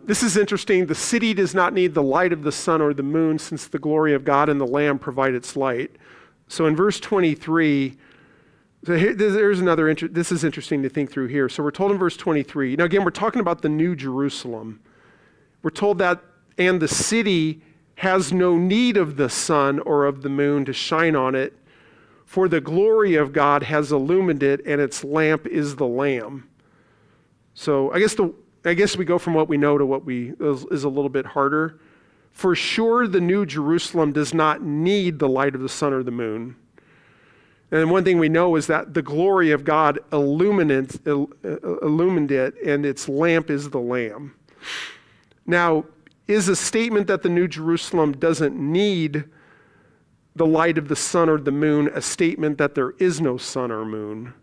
this is interesting. The city does not need the light of the sun or the moon, since the glory of God and the Lamb provide its light. So in verse 23, there's another, this is interesting to think through here. So we're told in verse 23, now again, we're talking about the New Jerusalem. We're told that, and the city has no need of the sun or of the moon to shine on it, for the glory of God has illumined it, and its lamp is the Lamb. So I guess we go from what we know to what is a little bit harder. For sure, the New Jerusalem does not need the light of the sun or the moon. And one thing we know is that the glory of God illumined it, and its lamp is the Lamb. Now, is a statement that the New Jerusalem doesn't need the light of the sun or the moon a statement that there is no sun or moon?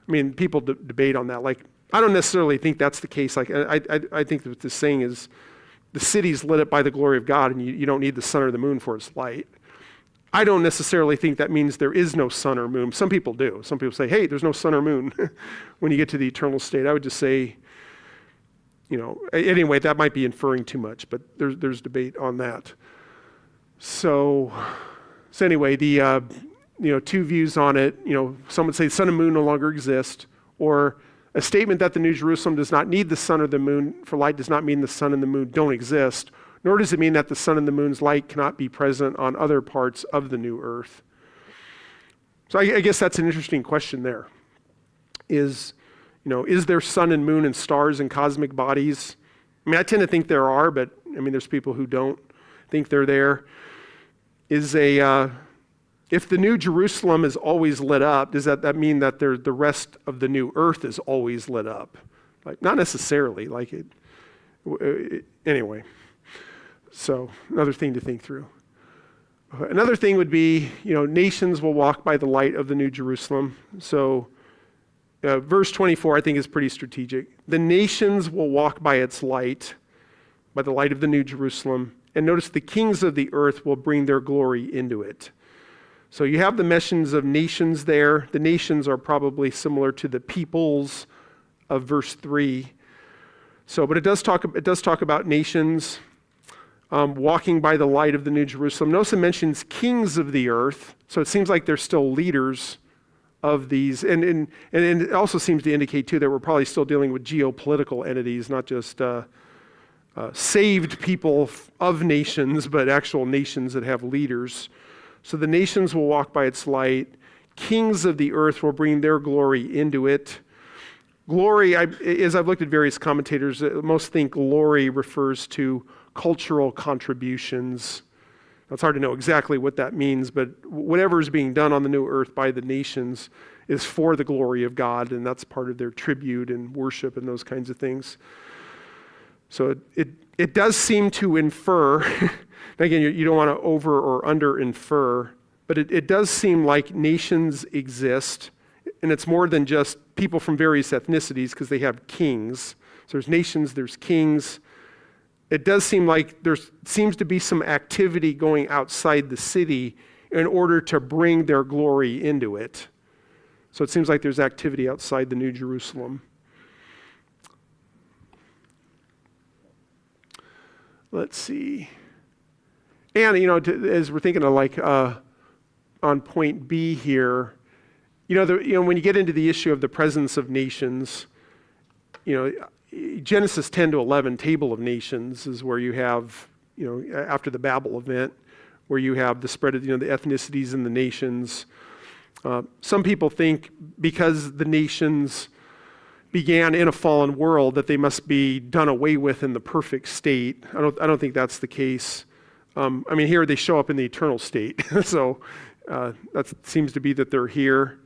I mean, people debate on that. Like, I don't necessarily think that's the case. Like, I think that the saying is the city's lit up by the glory of God, and you don't need the sun or the moon for its light. I don't necessarily think that means there is no sun or moon. Some people do. Some people say, hey, there's no sun or moon when you get to the eternal state. I would just say, anyway, that might be inferring too much, but there's debate on that. So anyway, the two views on it. Some would say sun and moon no longer exist, or a statement that the New Jerusalem does not need the sun or the moon for light does not mean the sun and the moon don't exist, nor does it mean that the sun and the moon's light cannot be present on other parts of the new earth. So I guess that's an interesting question there. Is there sun and moon and stars and cosmic bodies? I mean, I tend to think there are, but there's people who don't think they're there. If the New Jerusalem is always lit up, does that mean that the rest of the new earth is always lit up? Like, not necessarily. Anyway. So another thing to think through. Another thing would be, nations will walk by the light of the New Jerusalem. So verse 24, I think, is pretty strategic. The nations will walk by its light, by the light of the New Jerusalem. And notice the kings of the earth will bring their glory into it. So you have the mentions of nations there. The nations are probably similar to the peoples of verse 3. So, but it does talk about nations walking by the light of the New Jerusalem. Notice it mentions kings of the earth. So it seems like they're still leaders of these. And it also seems to indicate, too, that we're probably still dealing with geopolitical entities, not just saved people of nations, but actual nations that have leaders. So the nations will walk by its light. Kings of the earth will bring their glory into it. Glory, as I've looked at various commentators, most think glory refers to cultural contributions. It's hard to know exactly what that means, but whatever is being done on the new earth by the nations is for the glory of God, and that's part of their tribute and worship and those kinds of things. So it does seem to infer, again, you don't want to over or under infer, but it does seem like nations exist, and it's more than just people from various ethnicities because they have kings. So there's nations, there's kings. It does seem like there seems to be some activity going outside the city in order to bring their glory into it. So it seems like there's activity outside the New Jerusalem. Let's see. And, as we're thinking of on point B here, when you get into the issue of the presence of nations, Genesis 10 to 11, Table of Nations, is where you have, after the Babel event, where you have the spread of, the ethnicities and the nations. Some people think because the nations began in a fallen world that they must be done away with in the perfect state. I don't think that's the case. Here they show up in the eternal state. So that seems to be that they're here.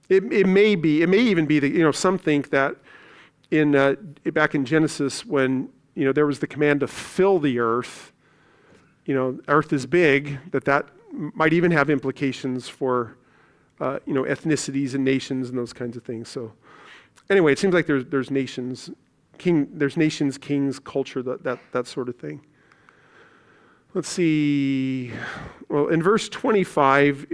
It may even be that, some think that back in Genesis when, there was the command to fill the earth, earth is big, that might even have implications for, ethnicities and nations and those kinds of things. So anyway, it seems like there's nations, kings, culture, that sort of thing. Let's see. Well, in verse 25,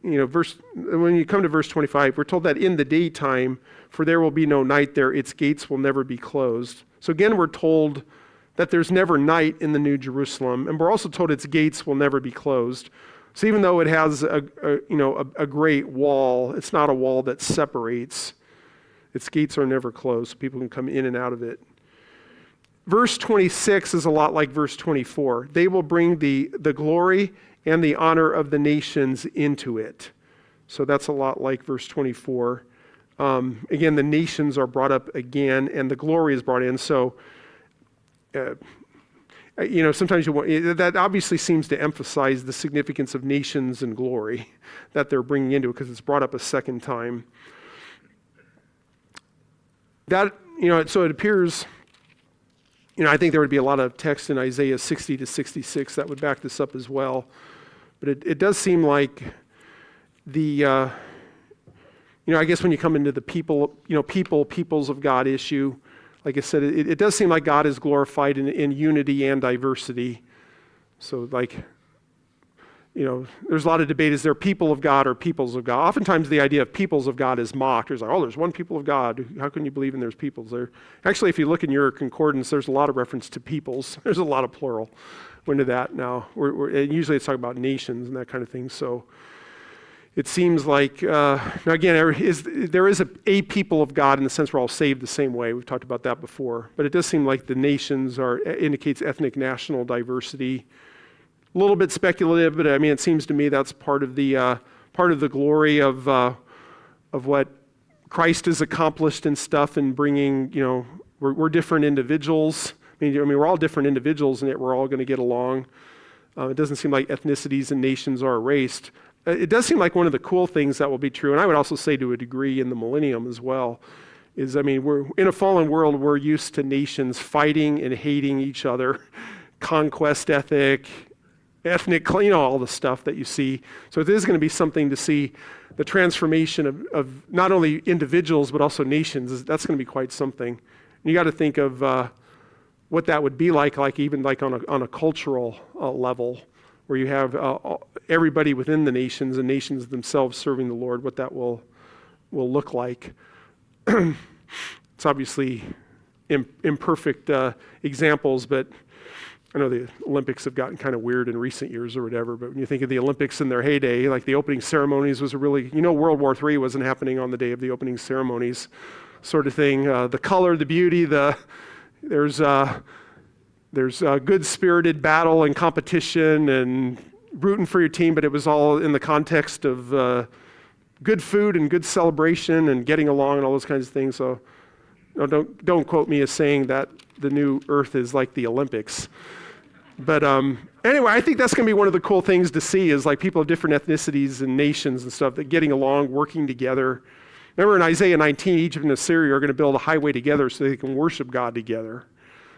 when you come to verse 25, we're told that in the daytime, for there will be no night there, its gates will never be closed. So again, we're told that there's never night in the New Jerusalem, and we're also told its gates will never be closed. So even though it has a great wall, it's not a wall that separates. Its gates are never closed, so people can come in and out of it. Verse 26 is a lot like verse 24. They will bring the glory and the honor of the nations into it. So that's a lot like verse 24. Again, the nations are brought up again, and the glory is brought in. So, sometimes that obviously seems to emphasize the significance of nations and glory that they're bringing into it because it's brought up a second time. So it appears... I think there would be a lot of text in Isaiah 60 to 66 that would back this up as well. But it does seem like I guess when you come into the peoples of God issue, like I said, it does seem like God is glorified in unity and diversity. So there's a lot of debate, is there people of God or peoples of God? Oftentimes the idea of peoples of God is mocked. There's there's one people of God. How can you believe in there's peoples there? Actually, if you look in your concordance, there's a lot of reference to peoples. There's a lot of plural. We're into that now. Usually it's talking about nations and that kind of thing. So it seems like, now again, there is a people of God in the sense we're all saved the same way. We've talked about that before. But it does seem like the nations indicates ethnic national diversity. A little bit speculative, but it seems to me that's part of the glory of what Christ has accomplished and stuff, and bringing. We're different individuals. We're all different individuals, and yet we're all going to get along. It doesn't seem like ethnicities and nations are erased. It does seem like one of the cool things that will be true, and I would also say to a degree in the millennium as well, is we're in a fallen world. We're used to nations fighting and hating each other conquest ethic, ethnic, all the stuff that you see. So it is going to be something to see the transformation of not only individuals, but also nations. That's going to be quite something. And you got to think of what that would be like even like on a cultural level, where you have everybody within the nations and nations themselves serving the Lord, what that will look like. It's obviously imperfect examples, but I know the Olympics have gotten kind of weird in recent years or whatever, but when you think of the Olympics in their heyday, like the opening ceremonies was a really, World War III wasn't happening on the day of the opening ceremonies sort of thing. The color, the beauty, there's good-spirited battle and competition and rooting for your team, but it was all in the context of good food and good celebration and getting along and all those kinds of things. So don't quote me as saying that the new earth is like the Olympics. But anyway, I think that's going to be one of the cool things to see is like people of different ethnicities and nations and stuff that getting along, working together. Remember in Isaiah 19, Egypt and Assyria are going to build a highway together so they can worship God together.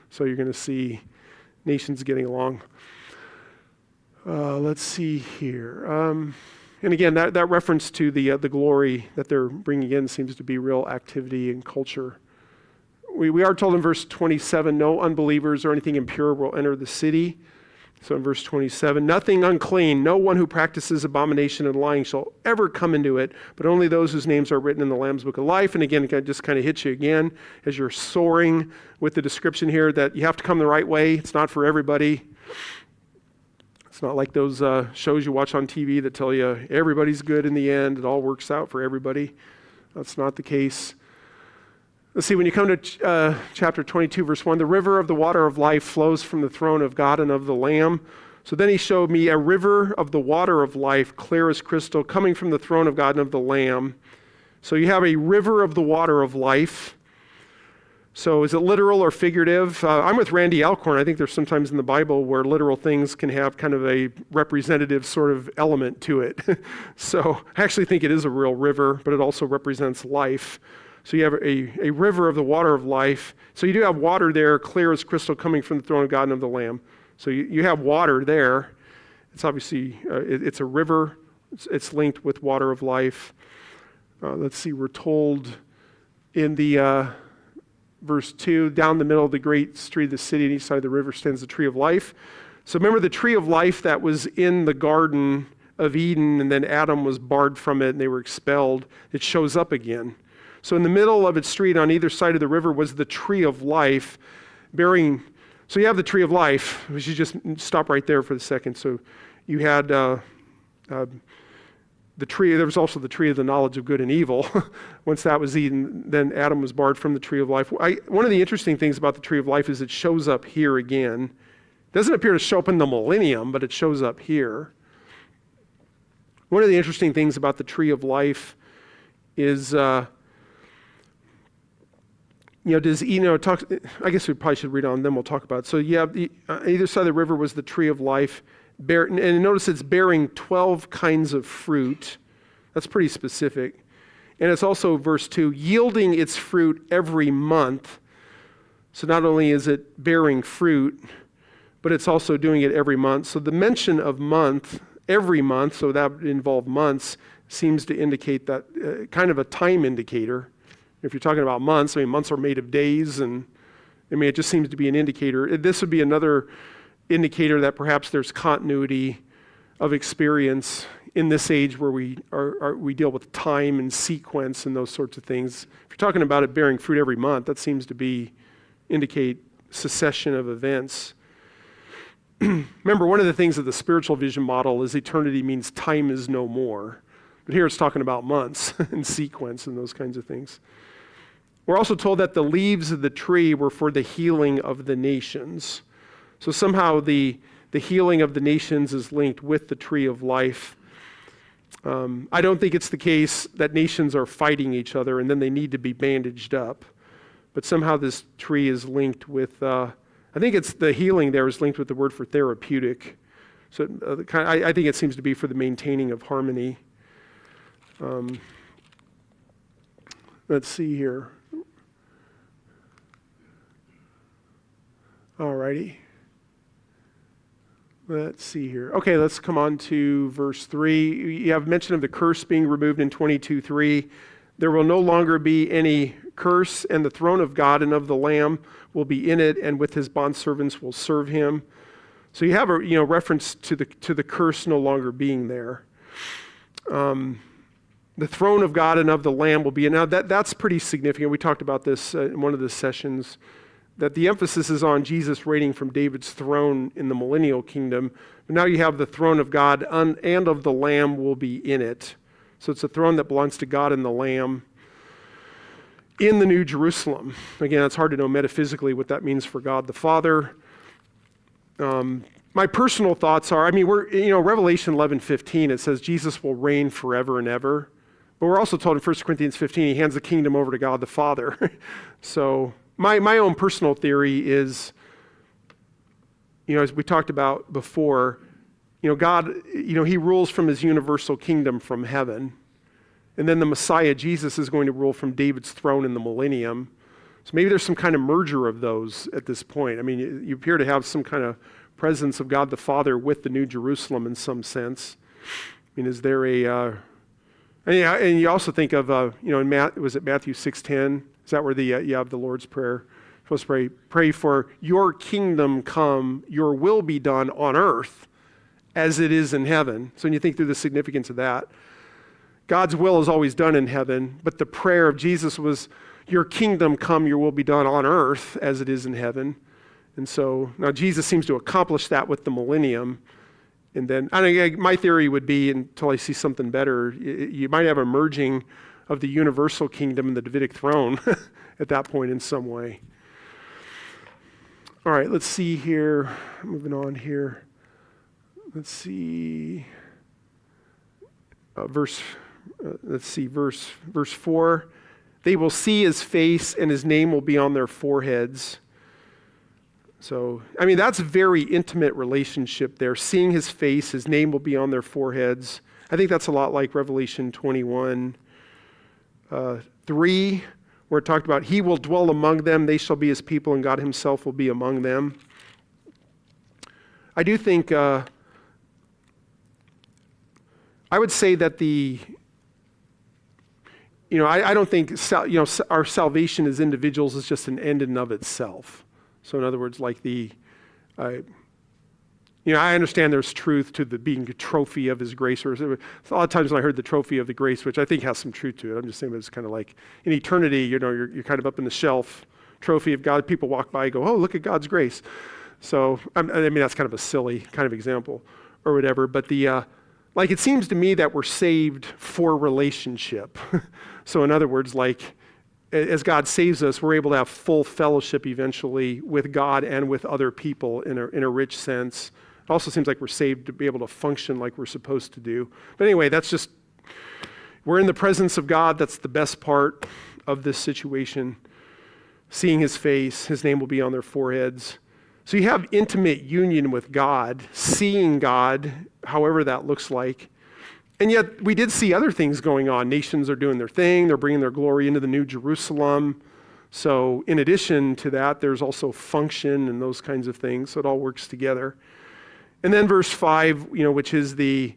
So you're going to see nations getting along. Let's see here. And again, that reference to the glory that they're bringing in seems to be real activity and culture. We are told in verse 27, no unbelievers or anything impure will enter the city. So in verse 27, nothing unclean, no one who practices abomination and lying shall ever come into it, but only those whose names are written in the Lamb's Book of Life. And again, it just kind of hits you again as you're soaring with the description here that you have to come the right way. It's not for everybody. It's not like those shows you watch on TV that tell you everybody's good in the end. It all works out for everybody. That's not the case. Let's see, when you come to chapter 22, verse 1, the river of the water of life flows from the throne of God and of the Lamb. So then he showed me a river of the water of life, clear as crystal, coming from the throne of God and of the Lamb. So you have a river of the water of life. So is it literal or figurative? I'm with Randy Alcorn. I think there's sometimes in the Bible where literal things can have kind of a representative sort of element to it. So I actually think it is a real river, but it also represents life. So you have a river of the water of life. So you do have water there, clear as crystal, coming from the throne of God and of the Lamb. So you have water there. It's obviously, it's a river. It's linked with water of life. Let's see, we're told in the verse 2, down the middle of the great street of the city, on each side of the river stands the tree of life. So remember the tree of life that was in the Garden of Eden, and then Adam was barred from it and they were expelled. It shows up again. So in the middle of its street on either side of the river was the tree of life bearing, so you have the tree of life. We should just stop right there for a second. So you had the tree, there was also the tree of the knowledge of good and evil. Once that was eaten, then Adam was barred from the tree of life. One of the interesting things about the tree of life is it shows up here again. It doesn't appear to show up in the millennium, but it shows up here. One of the interesting things about the tree of life is I guess we probably should read on, then we'll talk about it. So you have either side of the river was the tree of life, and notice it's bearing 12 kinds of fruit. That's pretty specific. And it's also, verse 2, yielding its fruit every month. So not only is it bearing fruit, but it's also doing it every month. So the mention of month, every month, so that would involve months, seems to indicate that kind of a time indicator. If you're talking about months, months are made of days, and it just seems to be an indicator. This would be another indicator that perhaps there's continuity of experience in this age where we deal with time and sequence and those sorts of things. If you're talking about it bearing fruit every month, that seems to indicate succession of events. Remember, one of the things of the spiritual vision model is eternity means time is no more. But here it's talking about months and sequence and those kinds of things. We're also told that the leaves of the tree were for the healing of the nations. So somehow the healing of the nations is linked with the tree of life. I don't think it's the case that nations are fighting each other and then they need to be bandaged up. But somehow this tree is linked with, I think it's the healing there is linked with the word for therapeutic. So I think it seems to be for the maintaining of harmony. Let's see here. All righty. Let's see here. Okay, let's come on to verse 3. You have mention of the curse being removed in 22:3. There will no longer be any curse, and the throne of God and of the Lamb will be in it, and with his bondservants will serve him. So you have a reference to the curse no longer being there. The throne of God and of the Lamb will be in. Now that's pretty significant. We talked about this in one of the sessions, that the emphasis is on Jesus reigning from David's throne in the millennial kingdom. But now you have the throne of God and of the Lamb will be in it. So it's a throne that belongs to God and the Lamb in the New Jerusalem. Again, it's hard to know metaphysically what that means for God the Father. My personal thoughts are, Revelation 11:15, it says Jesus will reign forever and ever. But we're also told in 1 Corinthians 15, he hands the kingdom over to God the Father. So my own personal theory is, as we talked about before, God, he rules from his universal kingdom from heaven. And then the Messiah, Jesus, is going to rule from David's throne in the millennium. So maybe there's some kind of merger of those at this point. You appear to have some kind of presence of God the Father with the New Jerusalem in some sense. Is there a... and you also think of, was it Matthew 6:10? Is that where you have the Lord's Prayer? You're supposed to pray for your kingdom come, your will be done on earth as it is in heaven. So when you think through the significance of that, God's will is always done in heaven, but the prayer of Jesus was, your kingdom come, your will be done on earth as it is in heaven. And so now Jesus seems to accomplish that with the millennium. And then, my theory would be, until I see something better, you might have a merging of the universal kingdom and the Davidic throne at that point in some way. All right, let's see here. Moving on here. Let's see. Verse 4. They will see his face and his name will be on their foreheads. So, that's a very intimate relationship there. Seeing his face, his name will be on their foreheads. I think that's a lot like Revelation 21:3, where it talked about, he will dwell among them, they shall be his people, and God himself will be among them. I do think, I would say that I don't think, our salvation as individuals is just an end in and of itself. So in other words, like I understand there's truth to the being a trophy of his grace. Or a lot of times when I heard the trophy of the grace, which I think has some truth to it, I'm just saying it's kind of like in eternity, you're kind of up in the shelf, trophy of God. People walk by and go, oh, look at God's grace. So, that's kind of a silly kind of example or whatever. But it seems to me that we're saved for relationship. So in other words, as God saves us, we're able to have full fellowship eventually with God and with other people in a rich sense. It also seems like we're saved to be able to function like we're supposed to do. But anyway, we're in the presence of God. That's the best part of this situation. Seeing his face, his name will be on their foreheads. So you have intimate union with God, seeing God, however that looks like. And yet we did see other things going on. Nations are doing their thing. They're bringing their glory into the New Jerusalem. So in addition to that, there's also function and those kinds of things. So it all works together. And then verse 5, which is this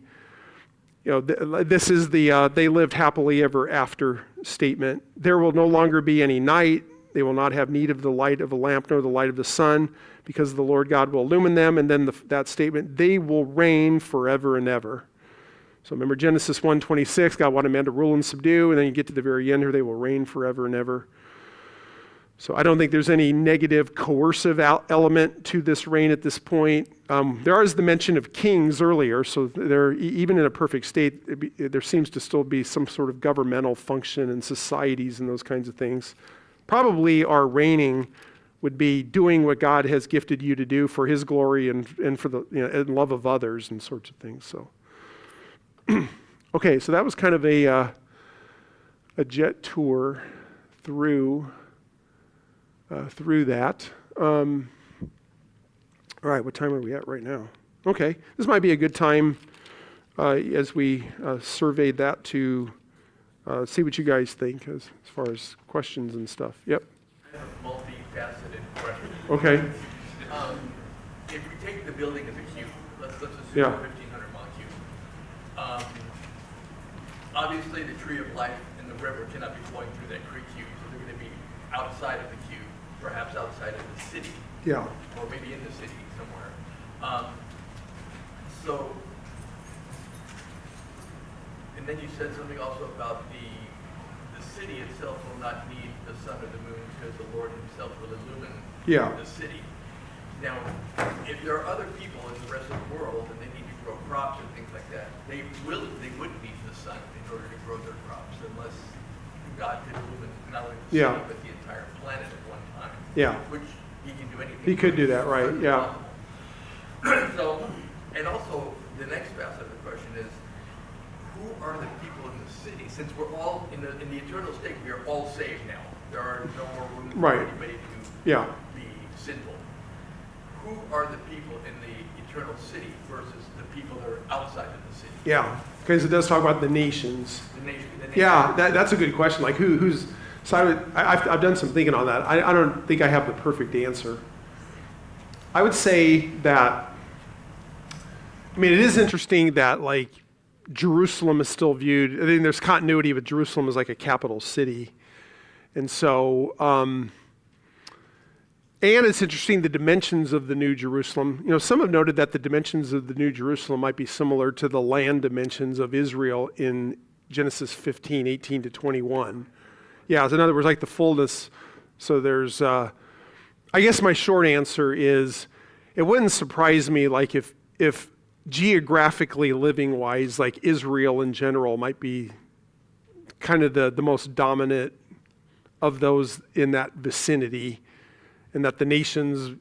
is the they lived happily ever after statement. There will no longer be any night. They will not have need of the light of a lamp nor the light of the sun, because the Lord God will illumine them. And then that statement, they will reign forever and ever. So remember Genesis 1:26, God wanted man to rule and subdue, and then you get to the very end here, they will reign forever and ever. So I don't think there's any negative coercive element to this reign at this point. There is the mention of kings earlier, so there, even in a perfect state, there seems to still be some sort of governmental function and societies and those kinds of things. Probably our reigning would be doing what God has gifted you to do for his glory and for the and love of others and sorts of things. So. Okay, so that was kind of a jet tour through that. All right, what time are we at right now? Okay, this might be a good time as we surveyed that to see what you guys think as far as questions and stuff. Yep. I have a multifaceted question. Okay. If we take the building as a cube, let's assume Yeah. 1,500 molecules. Obviously, the tree of life and the river cannot be flowing through that creek queue, so they're going to be outside of the queue, perhaps outside of the city, Yeah. or maybe in the city somewhere. So, and then you said something also about the city itself will not need the sun or the moon because the Lord himself will illumine Yeah. the city. Now, if there are other people in the rest of the world and they need to grow crops and things like that, they wouldn't need the sun in order to grow their crops unless God could illumine not only the Yeah. city but the entire planet at one time. Yeah. Which he can do anything. He could do that, right, yeah. So, and also, the next facet of the question is, who are the people in the city? Since we're all, in the eternal state, we are all saved now. There are no more room for Right. anybody to Yeah. be sinful. Who are the people in the eternal city versus the people that are outside of the city? Yeah. Because it does talk about the nations. The nation. Yeah, that's a good question. Like who's, so I've done some thinking on that. I don't think I have the perfect answer. I would say that, I mean, it is interesting that like Jerusalem is still viewed, I think there's continuity with Jerusalem as like a capital city. And so, and it's interesting the dimensions of the New Jerusalem. You know, some have noted that the dimensions of the New Jerusalem might be similar to the land dimensions of Israel in Genesis 15, 18 to 21. Yeah, so in other words, like the fullness. So there's, I guess my short answer is, it wouldn't surprise me like if geographically living wise, like Israel in general might be kind of the most dominant of those in that vicinity, and that the nations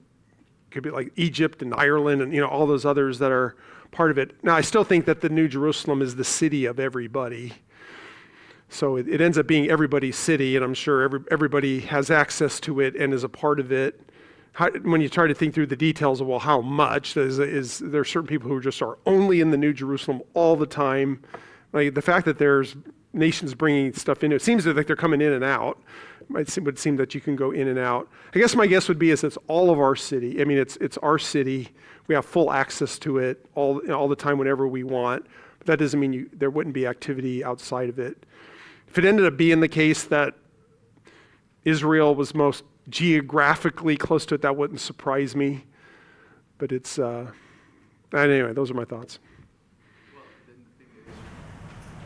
could be like Egypt and Ireland and, you know, all those others that are part of it. Now, I still think that the New Jerusalem is the city of everybody. So it ends up being everybody's city, and I'm sure everybody has access to it and is a part of it. When you try to think through the details of, well, how much, there are certain people who just are only in the New Jerusalem all the time. Like the fact that there's nations bringing stuff in, it seems like they're coming in and out. It would seem that you can go in and out. I guess my guess would be is it's all of our city. I mean, it's our city. We have full access to it all the time whenever we want. But that doesn't mean there wouldn't be activity outside of it. If it ended up being the case that Israel was most geographically close to it, that wouldn't surprise me. But it's, anyway, those are my thoughts. Well, then the thing is,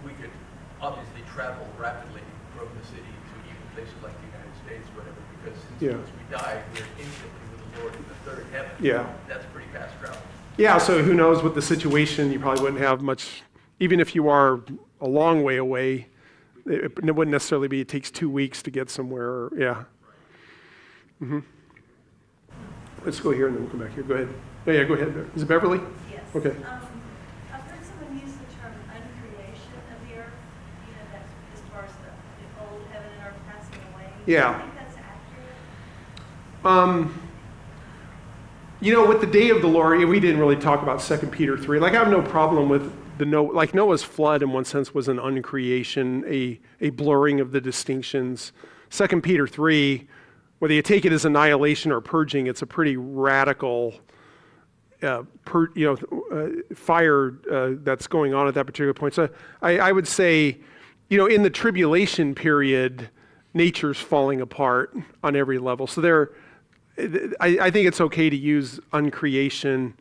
we could obviously travel rapidly from the city to even places like the United States, whatever, because since once we die, we're instantly with the Lord in the third heaven. Yeah. That's pretty fast travel. Yeah, so who knows with the situation, you probably wouldn't have much, even if you are a long way away, it wouldn't necessarily be, it takes 2 weeks to get somewhere, yeah. Mm-hmm. Let's go here and then we'll come back here. Go ahead. Yeah, go ahead. Is it Beverly? Yes. Okay. I've heard someone use the term uncreation of the earth, you know, that's as far as the old heaven and earth passing away. Yeah. Do you think that's accurate? You know, with the day of the Lord, we didn't really talk about 2 Peter 3. Like, I have no problem with like Noah's flood in one sense was an uncreation, a blurring of the distinctions. 2 Peter 3, whether you take it as annihilation or purging, it's a pretty radical fire that's going on at that particular point. So I would say, you know, in the tribulation period, nature's falling apart on every level. So I think it's okay to use uncreation,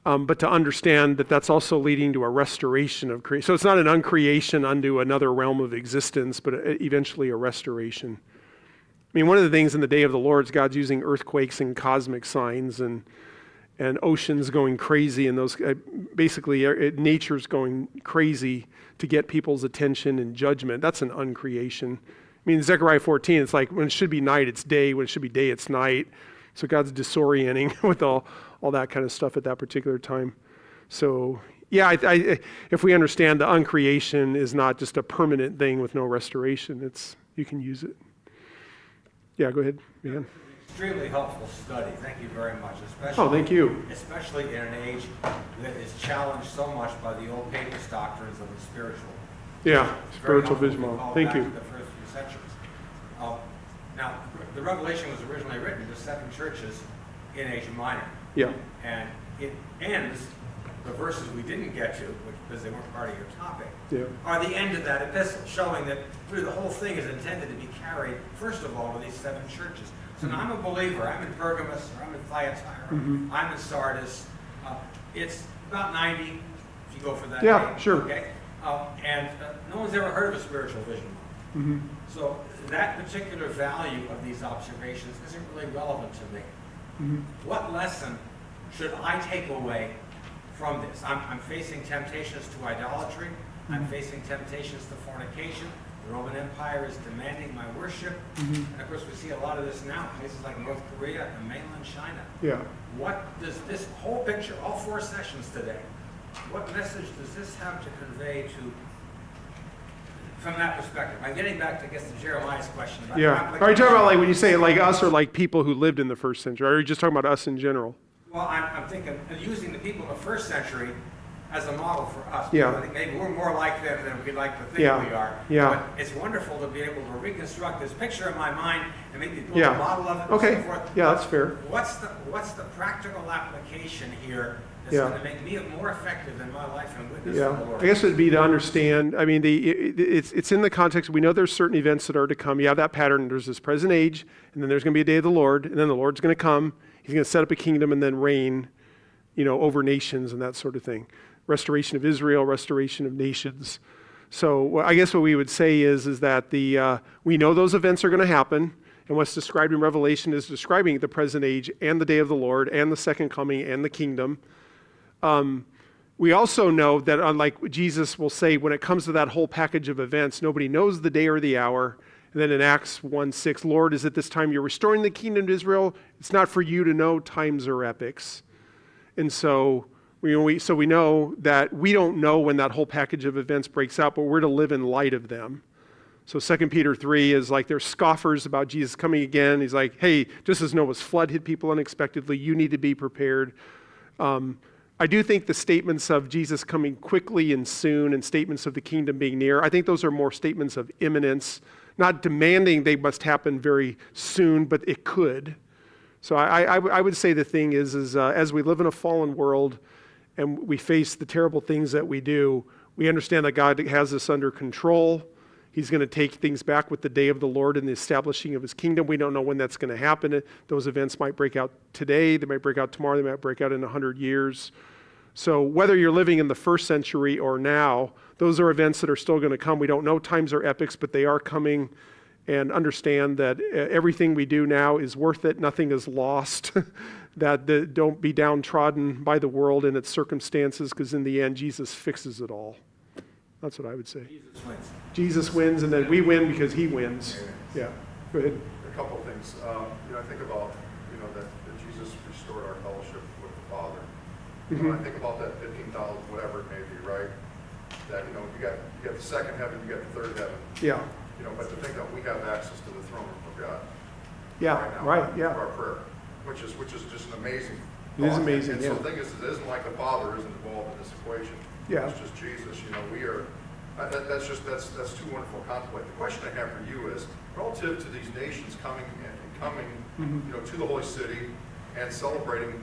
but to understand that that's also leading to a restoration of creation. So it's not an uncreation unto another realm of existence, but eventually a restoration. I mean, one of the things in the day of the Lord is God's using earthquakes and cosmic signs and oceans going crazy, and those basically nature's going crazy to get people's attention and judgment. That's an uncreation. I mean, in Zechariah 14, it's like when it should be night, it's day. When it should be day, it's night. So God's disorienting with all that kind of stuff at that particular time. So yeah, if we understand the uncreation is not just a permanent thing with no restoration, you can use it. Yeah, go ahead, Dan. Extremely helpful study. Thank you very much. Especially, thank you. Especially in an age that is challenged so much by the old papist doctrines of the spiritual. Yeah, It's spiritual very vision helpful to model. call Thank back you. to the first few centuries. Now, the Revelation was originally written to 7 churches in Asia Minor. Yeah. And it ends the verses we didn't get to, because they weren't part of your topic, Yeah. are the end of that epistle, showing that really the whole thing is intended to be carried, first of all, to these 7 churches. So now I'm a believer. I'm in Pergamos, or I'm in Thyatira, I'm in Sardis. It's about 90, if you go for that. Yeah, name, sure. Okay? And no one's ever heard of a spiritual vision model. So that particular value of these observations isn't really relevant to me. What lesson should I take away from this? I'm facing temptations to idolatry. I'm facing temptations to fornication. The Roman Empire is demanding my worship. And of course, we see a lot of this now in places like North Korea and mainland China. Yeah. What does this whole picture, all 4 sessions today, what message does this have to convey from that perspective? I'm getting back to, I guess, to Jeremiah's question about Yeah. conflict. Are you talking about like when you say like us or like people who lived in the first century? Or are you just talking about us in general? Well, I'm thinking of using the people of the first century as a model for us. Yeah. I think maybe we're more like them than we'd like to think Yeah. we are. Yeah. But it's wonderful to be able to reconstruct this picture in my mind and maybe build Yeah. a model of it and Okay. so forth. Yeah, that's fair. What's the practical application here that's Yeah. going to make me more effective in my life and witness to Yeah, the Lord? I guess it would be to understand, I mean, it's in the context, we know there's certain events that are to come. You have that pattern, there's this present age, and then there's going to be a day of the Lord, and then the Lord's going to come, he's going to set up a kingdom and then reign, over nations and that sort of thing. Restoration of Israel, restoration of nations. So I guess what we would say is that we know those events are going to happen, and what's described in Revelation is describing the present age and the day of the Lord and the second coming and the kingdom. We also know that unlike Jesus will say, when it comes to that whole package of events, nobody knows the day or the hour. And then in Acts 1:6, Lord, is at this time you're restoring the kingdom to Israel? It's not for you to know times or epochs. And so we know that we don't know when that whole package of events breaks out, but we're to live in light of them. So 2 Peter 3 is like there's scoffers about Jesus coming again. He's like, hey, just as Noah's flood hit people unexpectedly, you need to be prepared. I do think the statements of Jesus coming quickly and soon and statements of the kingdom being near, I think those are more statements of imminence, not demanding they must happen very soon, but it could. So I would say the thing is as we live in a fallen world and we face the terrible things that we do, we understand that God has this under control. He's going to take things back with the day of the Lord and the establishing of his kingdom. We don't know when that's going to happen. Those events might break out today. They might break out tomorrow. They might break out in 100 years. So whether you're living in the first century or now, those are events that are still going to come. We don't know times or epochs, but they are coming. And understand that everything we do now is worth it. Nothing is lost. Don't be downtrodden by the world and its circumstances, because in the end, Jesus fixes it all. That's what I would say. Jesus wins. Jesus wins, and then we win because he wins. Yeah, go ahead. A couple of things. I think about, that Jesus restored our fellowship with the Father. I think about that 15,000, whatever it may be, right? That, you got the second heaven, you got the third heaven. Yeah. But to think that we have access to the throne room of God. Yeah, now, right, through yeah. our prayer, which is just an amazing It is thought. amazing, And yeah. so the thing is, it isn't like the Father isn't involved in this equation. Yeah. It's just Jesus. We are. That's too wonderful to contemplate. The question I have for you is, relative to these nations coming to the holy city and celebrating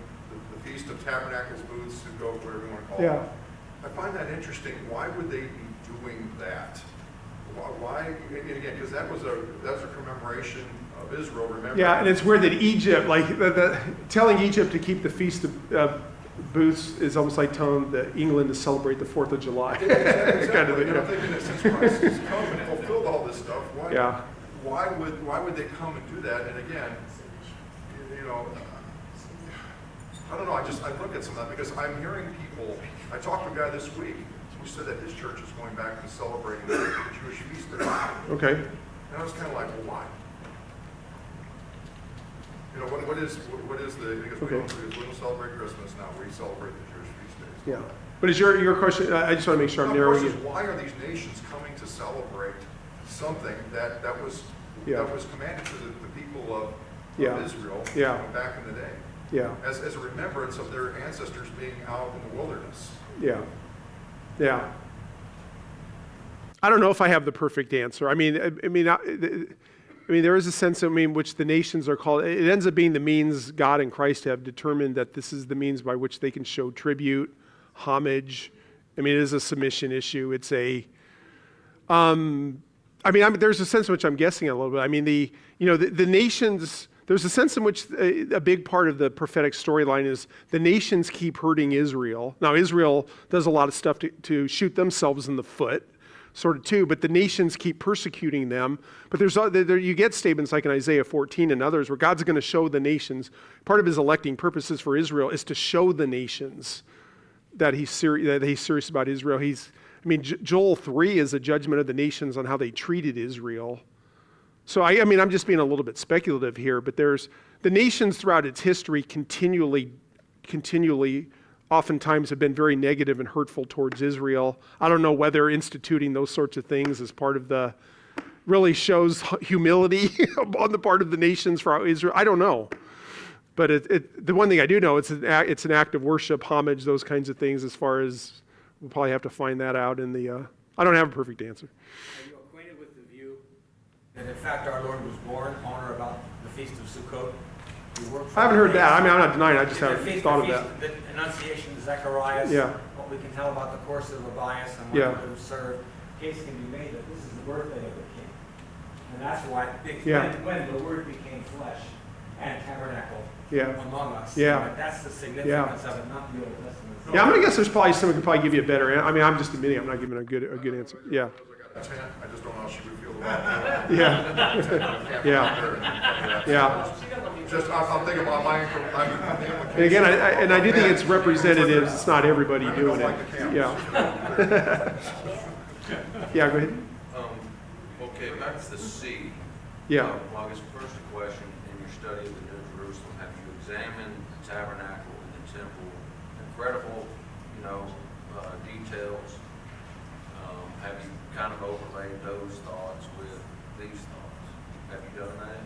the Feast of Tabernacles, Booths, Sukkot, whatever you want to call Yeah. it. I find that interesting. Why would they be doing that? Why? And again, because that was a commemoration of Israel. Remember? Yeah, and it's weird that Egypt, like telling Egypt to keep the Feast of Booths is almost like telling England to celebrate the 4th of July. Exactly. Kind of, And I'm thinking that since Christ has come and fulfilled all this stuff, why would they come and do that? And again, I don't know. I look at some of that because I'm hearing people. I talked to a guy this week who said that his church is going back and celebrating the Jewish feast day. Okay. And I was kind of like, well, why? What is the, because Okay. we don't celebrate Christmas now, we celebrate the Jewish feast days. Yeah. But is your question, I just want to make sure I'm Now, the narrowing question it. is, why are these nations coming to celebrate something that was Yeah. commanded to the people of Yeah. Israel Yeah. back in the day? Yeah. As a remembrance of their ancestors being out in the wilderness. Yeah. Yeah. I don't know if I have the perfect answer. I mean, there is a sense, which the nations are called. It ends up being the means God and Christ have determined that this is the means by which they can show tribute, homage. I mean, it is a submission issue. It's a, there's a sense in which I'm guessing a little bit. I mean, the nations, there's a sense in which a big part of the prophetic storyline is the nations keep hurting Israel. Now, Israel does a lot of stuff to shoot themselves in the foot, sort of too, but the nations keep persecuting them. But you get statements like in Isaiah 14 and others where God's going to show the nations. Part of his electing purposes for Israel is to show the nations that he's serious about Israel. Joel 3 is a judgment of the nations on how they treated Israel. So I'm just being a little bit speculative here, but the nations throughout its history continually oftentimes have been very negative and hurtful towards Israel. I don't know whether instituting those sorts of things as part of really shows humility on the part of the nations for Israel. I don't know. But the one thing I do know, it's an act of worship, homage, those kinds of things. As far as we'll probably have to find that out in the. I don't have a perfect answer. Are you acquainted with the view that in fact our Lord was born on or about the Feast of Sukkot? I haven't heard that. I'm not denying it. I just The haven't feast- thought of the that. feast- The Annunciation of Zechariah, Yeah. what we can tell about the course of Abias and Yeah. what he would have served. Case can be made that this is the birthday of the king. And that's why Yeah. when the Word became flesh and tabernacle Yeah. among us. Yeah. But that's the significance of it, not the Old Testament. Yeah, I'm gonna guess there's probably someone who could probably give you a better. I'm just admitting I'm not giving a good answer. Yeah. I got 10, I just don't know how she would feel about it. Yeah. Yeah. Yeah. Just, I'll think about my. And again, I do think it's representatives. It's not everybody doing it. Yeah. Yeah. Go ahead. Okay, back to the sea. Yeah. Well, I guess first question, in your study of the New Jerusalem, have you examined the tabernacle and the temple? Incredible, details. Have you kind of overlaid those thoughts with these thoughts? Have you done that?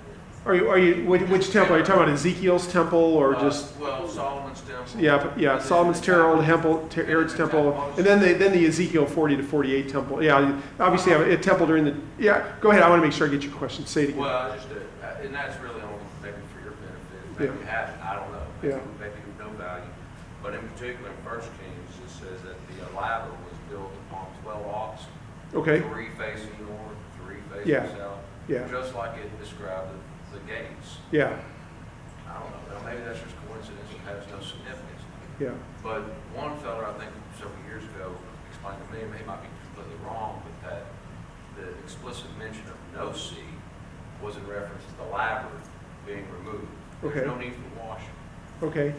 Are you which temple? Are you talking about Ezekiel's temple or just? Well, Solomon's temple. Yeah. Solomon's temple, Herod's temple, and then the Ezekiel 40 to 48 temple. Yeah. Obviously, have a temple during the. Yeah. Go ahead. I want to make sure I get your question. Say it again. Well, and that's really only maybe for your benefit. Maybe you haven't, I don't know. Yeah. Maybe of no value. But in particular, in 1 Kings, it says that the laver was built upon 12 alts. Okay. 3 facing north, 3 facing Yeah. south. Yeah. Just like it described the gates. Yeah. I don't know. Now, maybe that's just coincidence and has no significance. Yeah. But one fellow, I think several years ago, explained to me, and he might be completely wrong, but that the explicit mention of no sea was in reference to the laver being removed. Okay. There's no need for washing. Okay.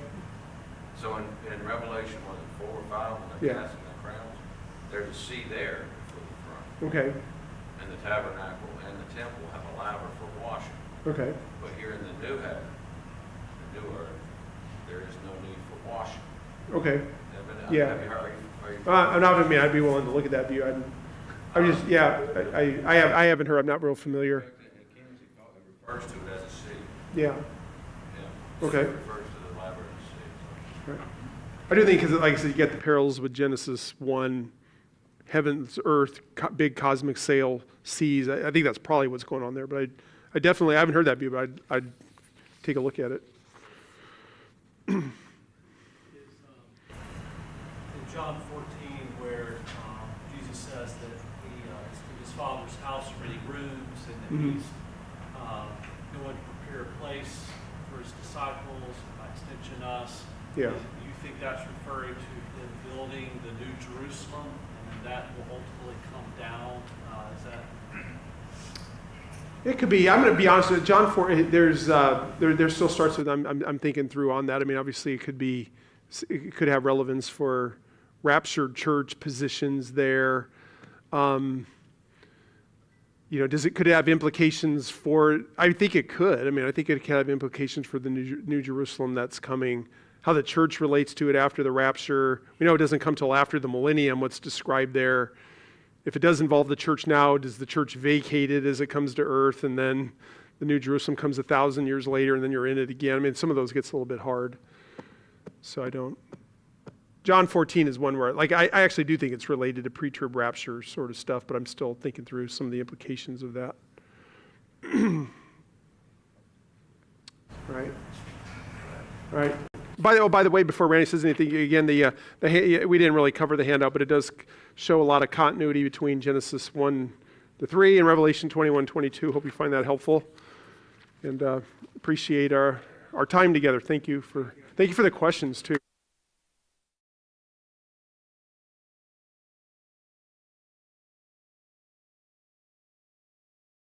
So in Revelation, was it 4 or 5, when they're Yeah. casting their crowns, there's a sea there for the front. Okay. And the tabernacle and the temple have a laver for washing. Okay. But here in the new heaven, the new earth, there is no need for washing. Okay. Yeah. Have you heard, are you, I'd be willing to look at that view. I haven't heard. I'm not real familiar. in Kings, it refers to it as a sea. Yeah. Yeah. Okay. It refers to the laver as a sea. Right. I do think, because like I said, you get the parallels with Genesis 1, heavens, earth, big cosmic sail, seas. I think that's probably what's going on there. But I haven't heard that view, but I'd take a look at it. is in John 14 where Jesus says that he is in his Father's house already rooms and that Mhm. he's going to prepare a place for his disciples, and by extension us. Yeah. Do you think that's referring to him building the New Jerusalem and then that will ultimately come down? Is that? It could be. I'm going to be honest with you. John 4. There still starts with. I'm thinking through on that. I mean, obviously, it could have relevance for raptured church positions there. Could it have implications for? I think it could. I mean, I think it could have implications for the New Jerusalem that's coming. How the church relates to it after the rapture. We know it doesn't come till after the millennium. What's described there. If it does involve the church now, does the church vacate it as it comes to earth, and then the New Jerusalem comes 1,000 years later, and then you're in it again? I mean, some of those gets a little bit hard. So I don't. John 14 is one where, I actually do think it's related to pre-trib rapture sort of stuff, but I'm still thinking through some of the implications of that. Right. All right. By the way, before Randy says anything, again, we didn't really cover the handout, but it does show a lot of continuity between Genesis 1 to 3 and Revelation 21, 22. Hope you find that helpful, and appreciate our time together. Thank you for the questions too.